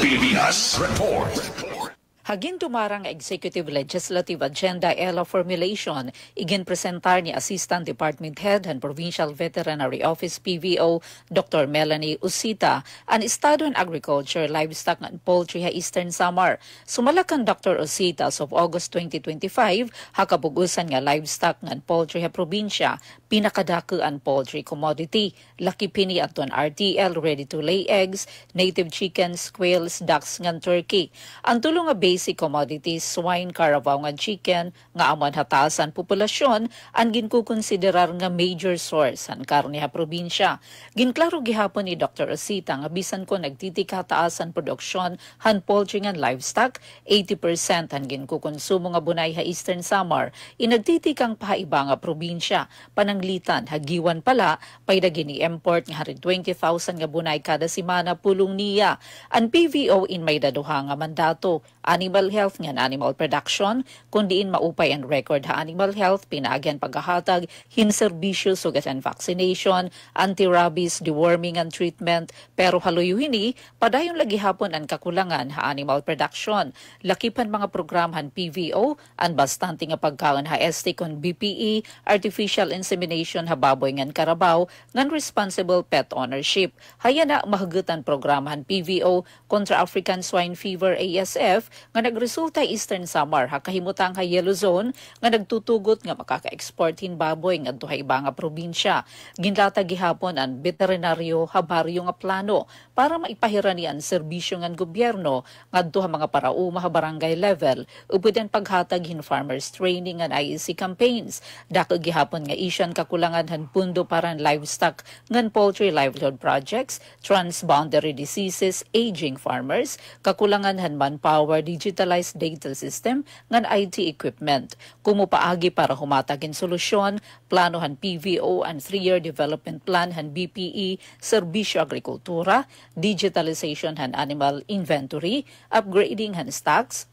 Pilipinas Report. Hagin tumarang Executive Legislative Agenda ELA formulation, igin presentar ni Assistant Department Head and Provincial Veterinary Office PVO Dr. Melanie Usita ang Estado ng Agriculture, Livestock and Poultry ha Eastern Samar. Sumalakan Dr. Usita as of August 2025, hakabugusan nga livestock and poultry ha probinsya, pinakadako ang poultry commodity, laki pini aton RTL, ready to lay eggs, native chickens, quails, ducks ngan turkey. Ang tulong nga basic commodities, swine, carabao nga chicken, nga aman hatasan populasyon, ang ginkukonsiderar nga major source ang karne ha probinsya. Ginklaro gihapon ni Dr. Osita nga bisan ko nagtitika taasan produksyon han poultry nga livestock, 80% ang ginkukonsumo nga bunay ha Eastern Samar, inagtitikang paiba nga probinsya, pananglitan hagiwan pala, payda gini-import nga 120,000 nga bunay kada simana pulong niya. Ang PVO in may daduha nga mandato, animal health nga animal production, kundiin maupay ang record ha animal health, pinaagyan paghahatag, hinserbisyo, sugat and vaccination, anti-rabies, deworming and treatment, pero haluyuhini, padayon lagi hapon ang kakulangan ha animal production. Lakipan mga programhan PVO, ang bastante nga pagkaon ha este kon BPE, artificial insemination ha baboy ngan karabaw, ngan responsible pet ownership. Haya na mahagutan programhan PVO kontra African Swine Fever ASF, nga nagresulta Eastern Samar ha kahimutang ha yellow zone nga nagtutugot nga makaka-exportin baboy ngadto ha iba nga probinsya. Ginlata gihapon ang veterinaryo ha baryo nga plano para maipahirani ang serbisyo ngan gobyerno ngadto ha mga parauma ha barangay level upod paghatag hin farmers training and IEC campaigns. Dako gihapon nga isyan kakulangan han pundo para livestock ngan poultry livelihood projects, transboundary diseases, aging farmers, kakulangan han manpower, digitalized data system ngan IT equipment. Kumupaagi para humatagin solusyon, planohan PVO and 3-year development plan han BPE, serbisyo agrikultura, digitalization han animal inventory, upgrading han stocks,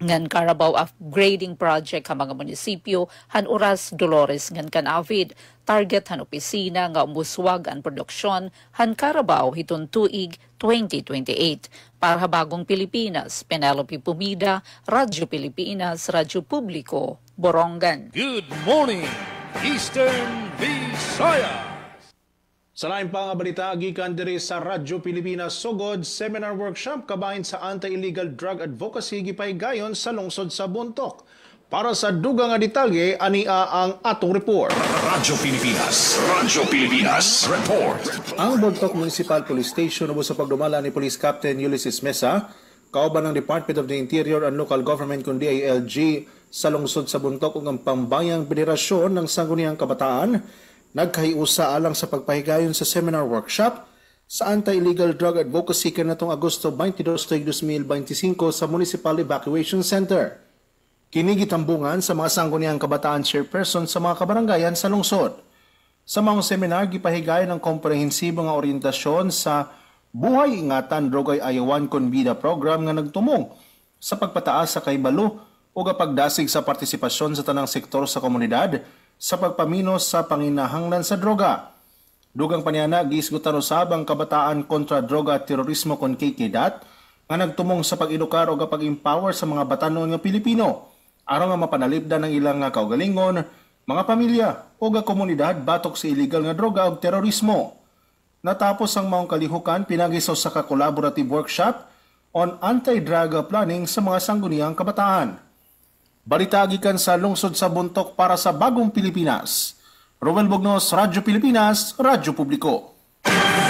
ngan Carabao upgrading project ha mga munisipyo han Oras Dolores ngan Canavid. Target han opisina nga umuswag ang produksyon han Carabao hiton tuig 2028. Para Bagong Pilipinas, Penelope Pumida, Radyo Pilipinas, Radyo Publiko, Borongan. Good morning, Eastern Visayas. Sa lain pa nga balita, gikan diri sa Radyo Pilipinas Sugod Seminar Workshop kabahin sa Anti-Illegal Drug Advocacy gipaygayon sa lungsod sa Bontoc. Para sa dugang nga detalye, ania ang atong report. Radyo Pilipinas Report. Ang Bontoc Municipal Police Station ubos sa pagdumala ni Police Captain Ulysses Mesa, kauban ng Department of the Interior and Local Government kundi DILG sa lungsod sa Bontoc ug ang pambayang federasyon ng Sangguniang Kabataan, nagkahiusa alang sa pagpahigayon sa seminar workshop sa Anti-Illegal Drug Advocacy kanatong Agosto 22, 2025 sa Municipal Evacuation Center. Kini gitambungan sa mga Sangguniang Kabataan chairperson sa mga kabarangayan sa lungsod. Sa mga seminar, gipahigayon ng komprehensibo nga orientasyon sa Buhay Ingatan Drogay Ayawan Konbida program nga nagtumong sa pagpataas sa kaibalo o pagdasig sa partisipasyon sa tanang sektor sa komunidad sa pagpaminos sa panginahanglan sa droga. Dugang paniana, giisgutan usab ang Kabataan kontra Droga at Terorismo kon KKDAT nga nagtumong sa pag-edukar o pag-empower sa mga batanon nga Pilipino aron nga mapanalipdan ng ilang nga kaugalingon, mga pamilya o komunidad batok sa illegal nga droga o terorismo. Natapos ang maong kalihukan, pinagisaw sa collaborative workshop on anti-drug planning sa mga Sangguniang Kabataan. Balita gikan sa lungsod sa Bontoc para sa Bagong Pilipinas. Rowan Bugnos, Radyo Pilipinas, Radyo Publiko.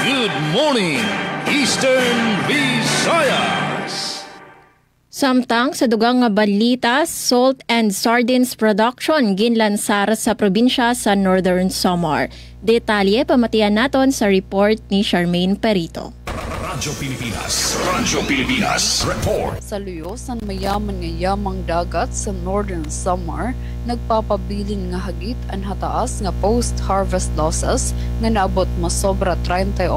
Good morning, Eastern Visayas. Samtang sa dugang nga balita, salt and sardines production ginlansar sa probinsya sa Northern Samar. Detalye pamatian naton sa report ni Charmaine Perito. Radyo Pilipinas Report. Sa luyosan mayaman nga yamang dagat sa Northern Samar, nagpapabilin nga hagit ang hataas nga post-harvest losses nga naabot masobra 38%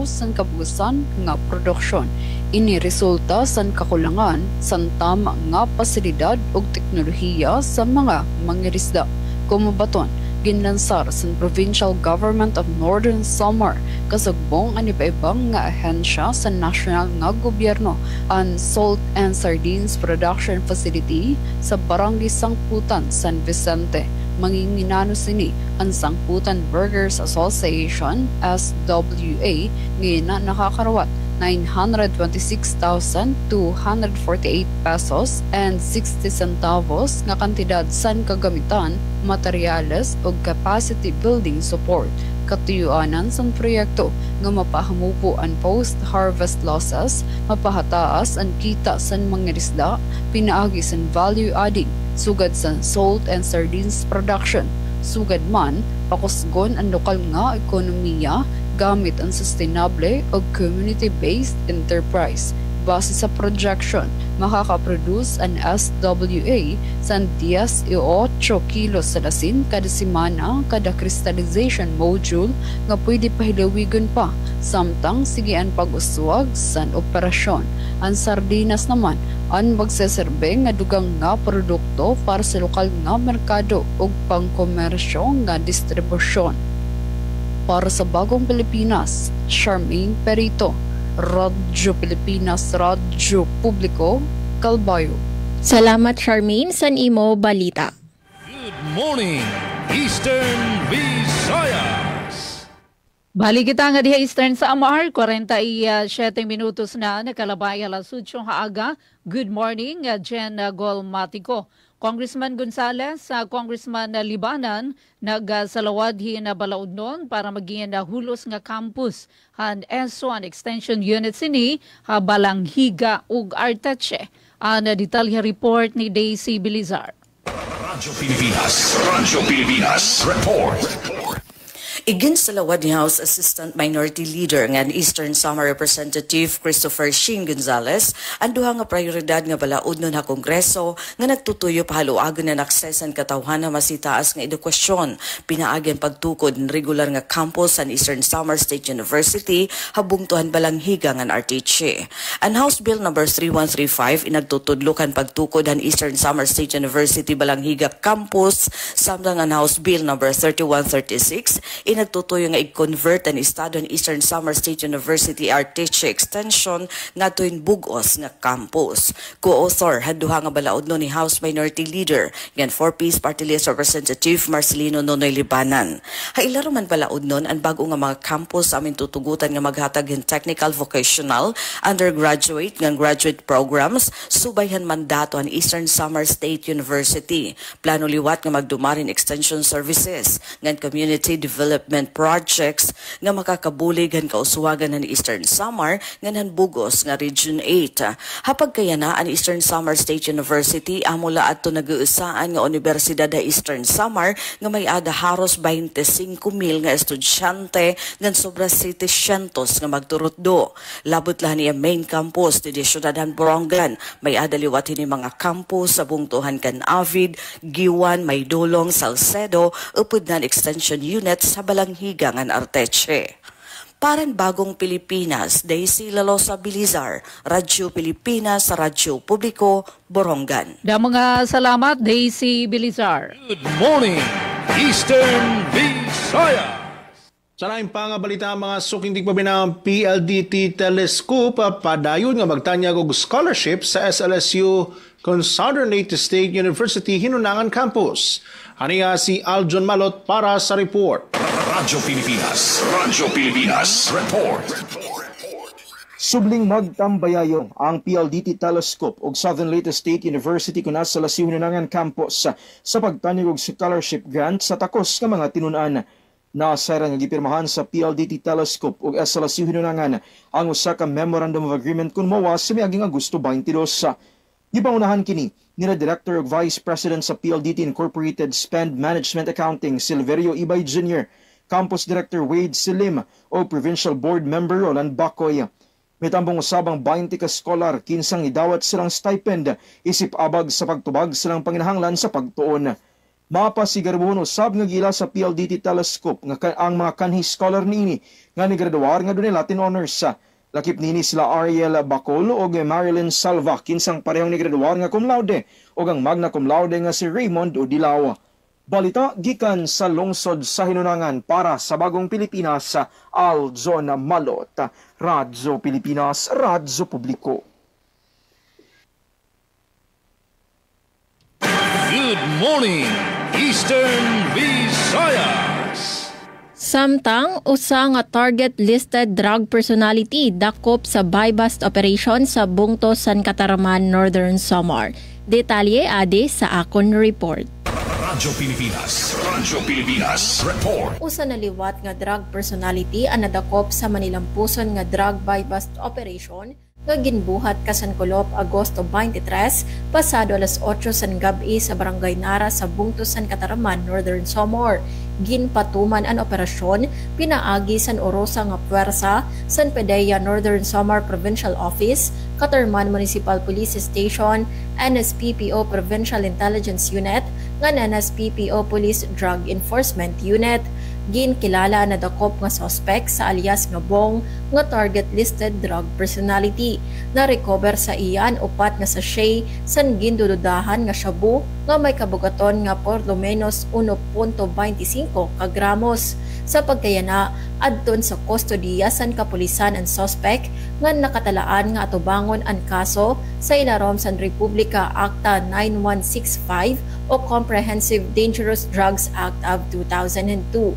sa kabugusan nga produksyon. Ini resulta sa kakulangan sa tama nga pasilidad ug teknolohiya sa mga mangirisda. Kumubaton, ginlansar sa Provincial Government of Northern Samar kasagbong ang iba-ibang nga ahensya sa national nga gobyerno ang Salt and Sardines Production Facility sa Barangay Sangputan, San Vicente. Manginginano sini ang Sangputan Burgers Association SWA ngayon na nakakarawat 926,248 pesos and 60 centavos nga kantidad san kagamitan, materyales ug capacity building support. Katuyuanan sa proyekto nga mapahamupo ang post-harvest losses, mapahataas ang kita sa mga isda, pinaagi sa value adding, sugad sa salt and sardines production. Sugad man, pakusgon ang lokal nga ekonomiya gamit ang sustainable o community-based enterprise. Base sa projection, makakaproduce ang SWA sa 10 o 8 kilos sa lasin kada semana kada crystallization module nga pwede pahilawigon pa samtang sige ang pag-uswag sa operasyon. Ang sardinas naman ang magseserbe nga dugang nga produkto para sa lokal nga merkado ug pangkomersyo nga distribusyon. Para sa Bagong Pilipinas, Charmaine Perito, Radyo Pilipinas, Radyo Publiko, Calbayo. Salamat Charmaine sa imo balita. Good morning, Eastern Visayas. Bali kita nga diha Eastern sa Amar, 47 minutos na nakalabay alas 8 haaga. Good morning, Jen Golmatico. Congressman Gonzales, Congressman Libanan, nagsalawad na balaod nun para maging hulos nga campus han S1 Extension Unit sini Balanghiga ug Arteche. Ang detalye report ni Daisy Bilizar. Radyo Pilipinas Report. Iginsalawad ni House Assistant Minority Leader nga Eastern Samar Representative Christopher Sheen Gonzales ang duha nga prioridad nga balaod nun ha Kongreso nga nagtutuyo pahaluagon na aksesan katawhan na masitaas nga edukasyon. Pinaagan pagtukod ng regular nga campus sa Eastern Samar State University habungtuhan Balanghiga nga RTC. Ang House Bill No. 3135 inagtutudlukan pagtukod ang Eastern Samar State University Balanghiga Campus samtang ang House Bill No. 3136 Labi nagtutuyo nga i-convert ang estado ng Eastern Samar State University Arteche Extension nga tuwing bugos nga campus. Co-author haduha nga balaod no ni House Minority Leader ngan 4-piece Party List Representative Marcelino Nonoy Libanan. Hailaro man balaod nun ang bago nga mga campus sa amin tutugutan nga maghatag ng technical, vocational, undergraduate ngan graduate programs subayhan mandato ang Eastern Samar State University. Plano liwat nga magdumarin extension services ngan community development projects nga makakabulig han kauswagan ng Eastern Samar ngan bugos nga Region 8. Hapag kaya na ang Eastern Samar State University amula adto nag-uusaan nga Universidad sa Eastern Samar nga may ada haros 25,000 nga estudyante ngan sobra 700 nga magturot do. Labot lang niya main campus di Syudadan Borongan. May ada liwat ni mga campus sa bungtuhan kan Avid, Giwan, Maydolong, Salcedo, upod na extension unit sa Balanghiga ngan Arteche. Parang bagong Pilipinas, Daisy Lalosa Bilizar, Radyo Pilipinas, Radyo Publiko, Borongan. Da mga salamat, Daisy Bilizar. Good morning, Eastern Visayas. Sa laing pangabalita mga suking tigpabinang PLDT Telescope padayon nga magtanyag og scholarship sa SLSU kon Southern Leyte State University Hinunangan Campus. Aniya si Aljon Malot para sa report. Radyo Pilipinas report. Subling magtambayayon ang PLDT Telescope ug Southern Leyte State University kun sa LSU Hinunangan Campus sa pagtanyag og scholarship grant sa takos nga mga tinun-an. Nasara nga gipirmahan sa PLDT Telescope ug SLSU Hinunangan ang usa ka Memorandum of Agreement kun mowa sa miaging Agosto 22. Gipaunahan kini nila Director ug Vice President sa PLDT Incorporated Spend Management Accounting Silverio Ibay Jr., Campus Director Wade Silim o Provincial Board Member Roland Bacoy. Mitambong usabang 20 ka scholar kinsang idawat silang stipend isip abag sa pagtubag silang panginahanglan sa pagtuon. Mapasigarbuhon usab nga gila sa PLDT Telescope nga ang mga kanhi scholar niini nga nigraduar nga dunay Latin Honors. Lakip nini sila Ariel Bacol o Marilyn Salva kinsang parehong nigraduar nga cum laude o ang magna cum laude nga si Raymond Odilaw. Balita gikan sa lungsod sa Hinunangan para sa Bagong Pilipinas, Aljon Malot, Radyo Pilipinas, Radyo Publiko. Good morning, Eastern Visayas. Samtang usa nga target listed drug personality dakop sa buy-bust operation sa Bungto, San Cataraman, Northern Samar. Detalye adi sa akon report. Radyo Pilipinas report. Usa na liwat nga drug personality ang nadakop sa Manilampuson nga drug buy-bust operation nga ginbuhat kasan Kulop Agosto 23 pasado alas 8 san gabi sa Barangay Nara sa Bungto, San Cataraman, Northern Samar. Ginpatuman ang operasyon pinaagi san Orosa nga puwersa San Pedaya Northern Samar Provincial Office, Catarman Municipal Police Station, NSPPO Provincial Intelligence Unit, nga NSPPO Police Drug Enforcement Unit. Ginkilala na dakop nga suspect sa alias nga Bong nga target listed drug personality. Na-recover sa iyan upat nga sachet san gindududahan nga shabu nga may kabugaton nga por lo menos 1.25 kagramos. Sa pagkayana, adton sa kustodiya san kapulisan ang suspect nga nakatalaan nga atubangon ang kaso sa ilarom san Republika Acta 9165 o Comprehensive Dangerous Drugs Act of 2002.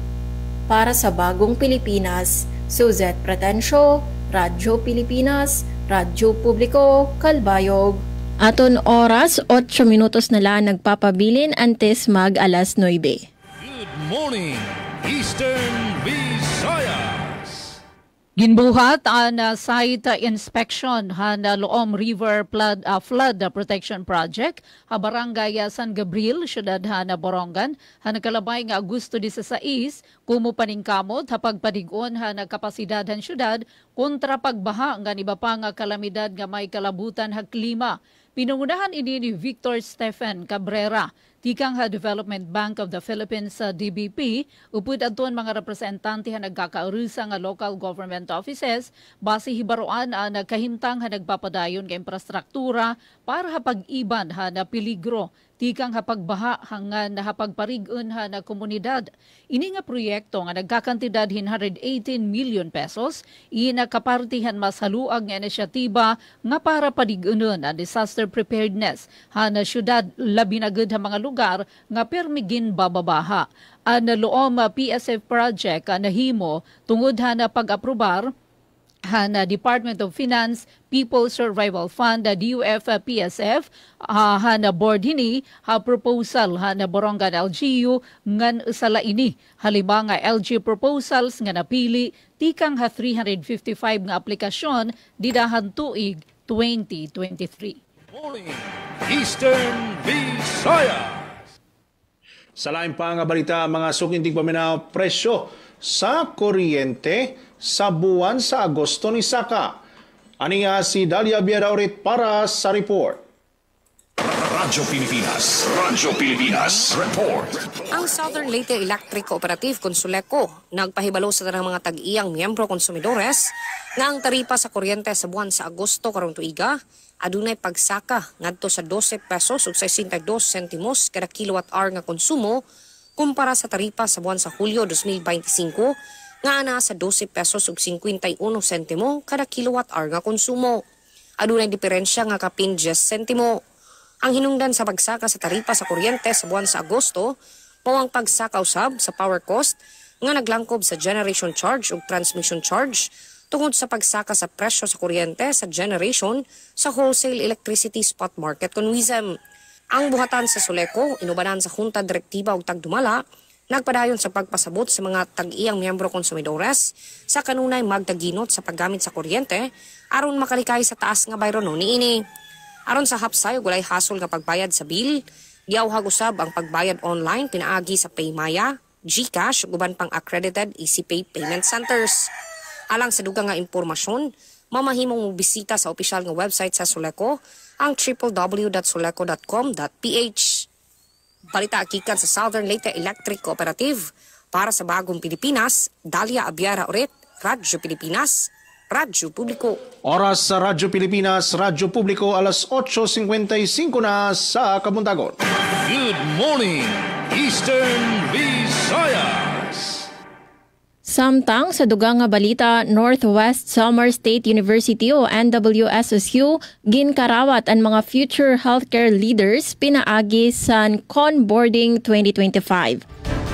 Para sa Bagong Pilipinas, Suzette Pratencio, Radyo Pilipinas, Radyo Publiko, Kalbayog. Aton oras, 8 minutos na lang nagpapabilin antes mag alas 9. Good morning, Eastern Visayas. Ginbuhat ang site inspection han Loom River Flood Protection Project ha Barangay San Gabriel, Syudad han Borongan, han nakalabay nga Agosto 16 kumo paningkamot ha pagpadigon han kapasidad han syudad kontra pagbaha nga iba pa nga kalamidad nga may kalabutan ha klima. Pinungunahan ini ni Victor Stephen Cabrera, tikang Development Bank of the Philippines sa DBP, upod aton mga representante nagkakaurusa nga local government offices, base hibaroan nagkahimtang nagpapadayon nga infrastruktura para pag-iban na peligro tikang hapagbaha hangan na hapagparigun na komunidad. Ini nga proyekto nga nagkakantidad 118 million pesos, inakapartihan mas haluag nga inisyatiba nga para padigunon ang disaster preparedness na syudad labi na gud mga lugar nga permigin bababaha. Ang loom PSF project nahimo tungod na pag-aprobar na Department of Finance, People's Survival Fund, DUF, PSF, na board hini, proposal na Borongan LGU, ngan usala ini. Halima nga LG proposals nga napili, tikang 355 nga aplikasyon, didahan tuig 2023. Morning, Eastern Visayas. Sa lain pa nga balita, mga sukinting paminaw presyo sa kuryente sa buwan sa Agosto ni Saka. Aniya si Dalia Biaraurit para sa report. Radyo Pilipinas Report. Ang Southern Leyte Electric Cooperative Consuleco nagpahibalo sa tanang mga tag-iyang miyembro konsumidores nga ang taripa sa kuryente sa buwan sa Agosto karong tuiga adunay pagsaka ngadto sa 12 pesos ug 62 sentimos kada kilowatt-hour nga konsumo kumpara sa taripa sa buwan sa Hulyo 2025 nga ana sa 12 pesos ug 51 sentimo kada kilowatt-hour nga konsumo. Adunay diferensya nga kapin 10 sentimo. Ang hinungdan sa pagsaka sa taripa sa kuryente sa buwan sa Agosto mao ang pagsaka usab sa power cost nga naglangkob sa generation charge ug transmission charge tungod sa pagsaka sa presyo sa kuryente sa generation sa wholesale electricity spot market kon WISM. Ang buhatan sa Suleco inubanan sa Junta Direktiba ug Tagdumala nagpadayon sa pagpasabot sa mga tag-iyang miyembro konsumidores sa kanunay magdaginot sa paggamit sa kuryente aron makalikay sa taas nga bayrono niini. Aron sa hapsay ug walay hasol nga pagbayad sa bill, giawhag usab ang pagbayad online pinaagi sa Paymaya, GCash ug uban pang accredited EasyPay payment centers. Alang sa dugang nga impormasyon, mamahimong bisita sa opisyal nga website sa Suleco ang www.suleco.com.ph. Balita akikan sa Southern Leyte Electric Cooperative para sa Bagong Pilipinas, Dalia Biaraurit, Radyo Pilipinas, Radyo Publiko. Oras sa Radyo Pilipinas, Radyo Publiko, alas 8:55 na sa Kabuntagon. Good morning, Eastern Visayas. Samtang sa dugang nga balita, Northwest Samar State University o NWSSU ginkarawat ang mga future healthcare leaders pinaagi sa Conboarding 2025.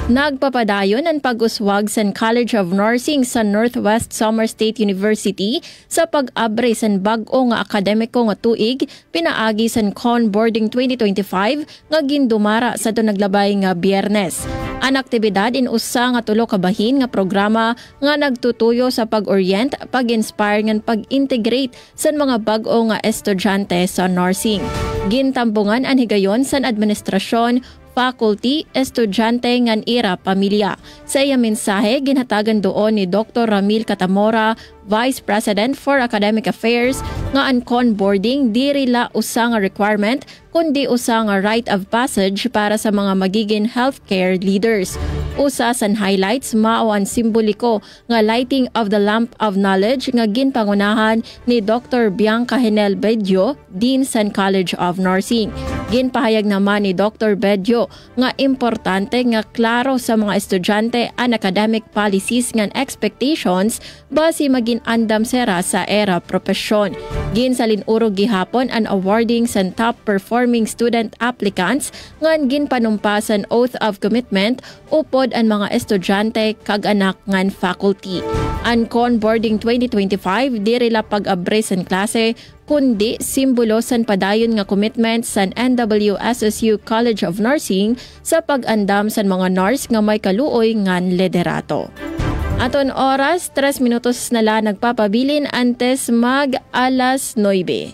Nagpapadayon ang pag-uswag sa College of Nursing sa Northwest Samar State University sa pag-abre sa bag-o nga akademiko nga tuig pinaagi sa Conboarding 2025 nga gindumara sa naglabay nga Biyernes. Ang aktibidad inusa nga tulo ka bahin nga programa nga nagtutuyo sa pag-orient, pag-inspire ngan pag-integrate sa mga bag-o nga estudyante sa nursing. Gintambungan ang higayon sa administrasyon, faculty, estudyante ngan ira pamilya. Sa iya mensahe ginhatagan doon ni Dr. Ramil Catamora, Vice President for Academic Affairs, nga ang conboarding diri la usa nga requirement kundi usa nga rite of passage para sa mga magiging healthcare leaders. Usa sa highlights mao ang simboliko nga lighting of the lamp of knowledge nga ginpangunahan ni Dr. Bianca Henel Bedjo, Dean sa College of Nursing. Ginpahayag naman ni Dr. Bedjo nga importante nga klaro sa mga estudyante ang academic policies ngan expectations base maging andam sera sa era propesyon. Ginsalin urog gihapon ang awarding sa top performing student applicants ngan ginpanumpasan oath of commitment upod ang mga estudyante kag anak ngan faculty. Ang Conboarding 2025 diri la pag-abre sa klase kundi simbolo san padayon nga commitment sa NWSSU College of Nursing sa pag-andam sa mga nurse nga may kaluoy ngan liderato. Aton oras, 3 minutos na la nagpapabilin antes mag alas 9.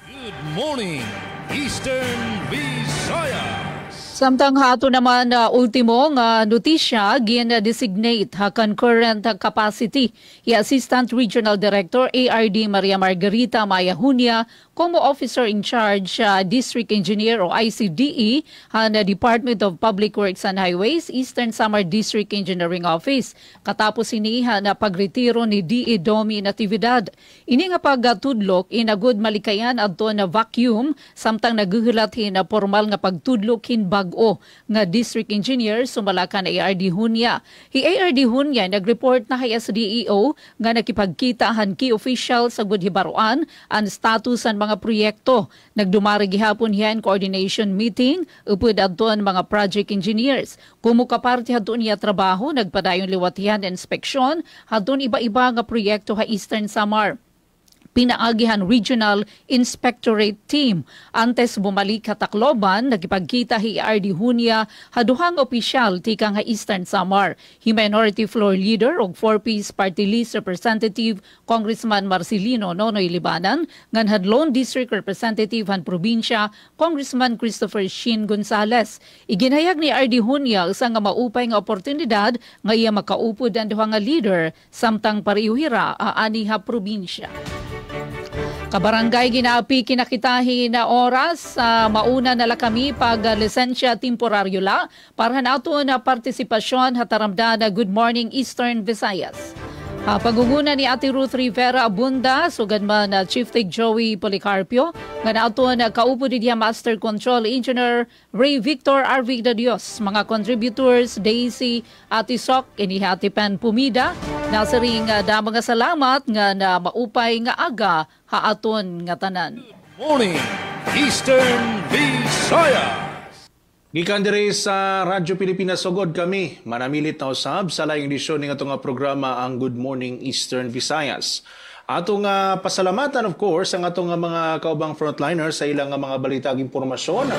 Good morning, Eastern Visayas. Samtang hato naman ultimo nga notisya gin-designate concurrent capacity i Assistant Regional Director ARD Maria Margarita Mayahunia como Officer in Charge District Engineer o ICDE na Department of Public Works and Highways, Eastern Samar District Engineering Office. Katapos iniha na pagretiro ni DE Domi Natividad. Ini nga pagtudlok inagud malikayan adto na vacuum samtang naguhulat na formal nga pagtudlok hin bag-o nga District Engineer sumalakan ARD Hunya. Hi ARD Hunya nagreport na kay SDEO nga nakipagkitahan key official sa Gudhibaruan ang status ang mga proyekto. Nagdumari gihapon yan coordination meeting upod adton mga project engineers. Kumukaparte hadton niya trabaho, nagpadayon liwatihan inspeksyon hadton iba-iba nga proyekto ha Eastern Samar. Pinaagihan Regional Inspectorate Team. Antes bumalik sa Tacloban, nagipagkita hi ARD Hunya haduhang opisyal tikang ha Eastern Samar. Hi Minority Floor Leader o 4-piece Party List Representative Congressman Marcelino Nonoy Libanan, ngan Hadlon District Representative han Probinsya Congressman Christopher Shin Gonzales. Iginhayag ni ARD Hunya isang nga maupay nga oportunidad nga iya makaupod ang duha nga leader samtang parihira aani ha probinsya. Kabarangay ginaapi kinakitahi na oras mauna nala kami pag lisensya temporaryo la para nato na partisipasyon hataramda na Good Morning Eastern Visayas. Paguguna ni Ate Ruth Rivera Abunda, sugad man na Chief Tech Joey Policarpio, nga nato na kaupo diya Master Control Engineer Ray Victor Arvig de Dios, mga contributors Daisy, Ate Sok, inihi Ate Pen Pumida, nasa ring da mga salamat nga na maupay nga aga haaton nga tanan. Morning Eastern Visayas. Gikan diri sa Radyo Pilipinas sugod kami manamilit na usab sa laing edisyon ning atong programa ang Good Morning Eastern Visayas. Atong pasalamatan of course ang atong mga kaubang frontliners sa ilang mga balita ug impormasyon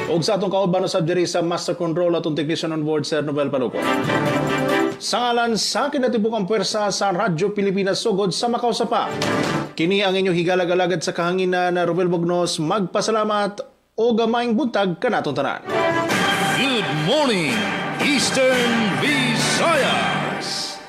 ug sa atong kauban usab diri sa Master Control atong technician on board Sir Novel Paluco. Sa ngalan sa kinatibukang puwersa sa Radyo Pilipinas sugod sa Macau Sapa. Kini ang inyong higalag-alagad sa kahanginan na Ruel Bognos, magpasalamat o gamayng buntag kanatong tanan. Good morning, Eastern Visayas.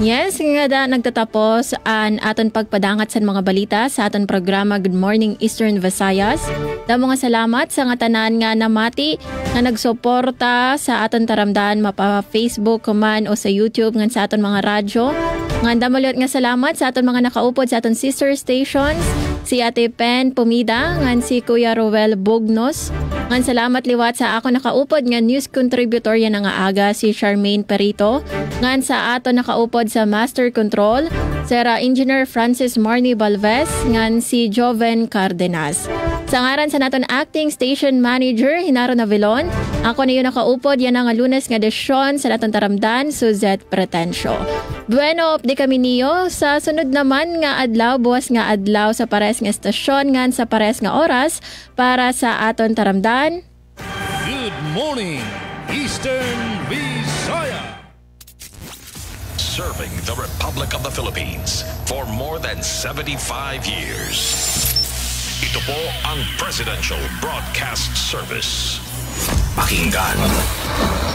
Yes, nga da nagtatapos ang aton pagpadangat sa mga balita sa aton programa Good Morning Eastern Visayas. Da mga salamat sa nga tanan nga namati nga nagsuporta sa aton taramdaan mapa Facebook man o sa YouTube ngan sa aton mga radyo. Nga damaliot nga salamat sa aton mga nakaupod sa aton sister stations. Si Ate Pen Pumida, ngan si Kuya Roel Bognos. Ngan salamat liwat sa ako nakaupod nga news contributor yan nga aga si Charmaine Perito. Ngan sa ato nakaupod sa Master Control, Sera Engineer Francis Marnie Balves, ngan si Joven Cardenas. Sa ngaran sa naton acting station manager Hinaro Navilon, ako na yun nakaupod yan nga Lunes nga desyon sa naton taramdan Suzette Pretensio. Bueno, updi kami niyo sa sunod naman nga adlaw, buwas nga adlaw sa pares nga estasyon ngan sa pares nga oras para sa aton taramdan. Good morning, Eastern Visayas. Serving the Republic of the Philippines for more than 75 years. Ito po ang Presidential Broadcast Service. Pakinggan,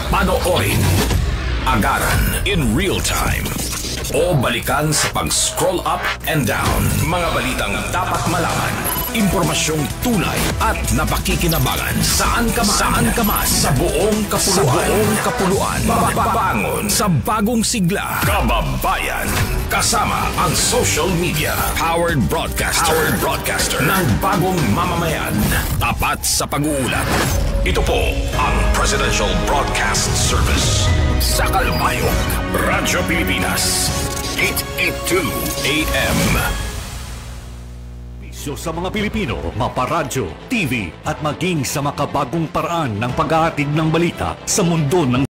panoorin, agaran in real time o balikan sa pag-scroll up and down. Mga balitang dapat malaman, impormasyong tunay at napakikinabangan. Saan ka man, sa buong kapuluan. Mapapangon sa bagong sigla. Kababayan, kasama ang social media. Powered broadcaster ng bagong mamamayan. Tapat sa pag-uulat. Ito po ang Presidential Broadcast Service. Sa Kalbayog, Radyo Pilipinas, 882 AM. Sa mga Pilipino, maparadyo, TV at maging sa makabagong paraan ng paghahatid ng balita sa mundo ng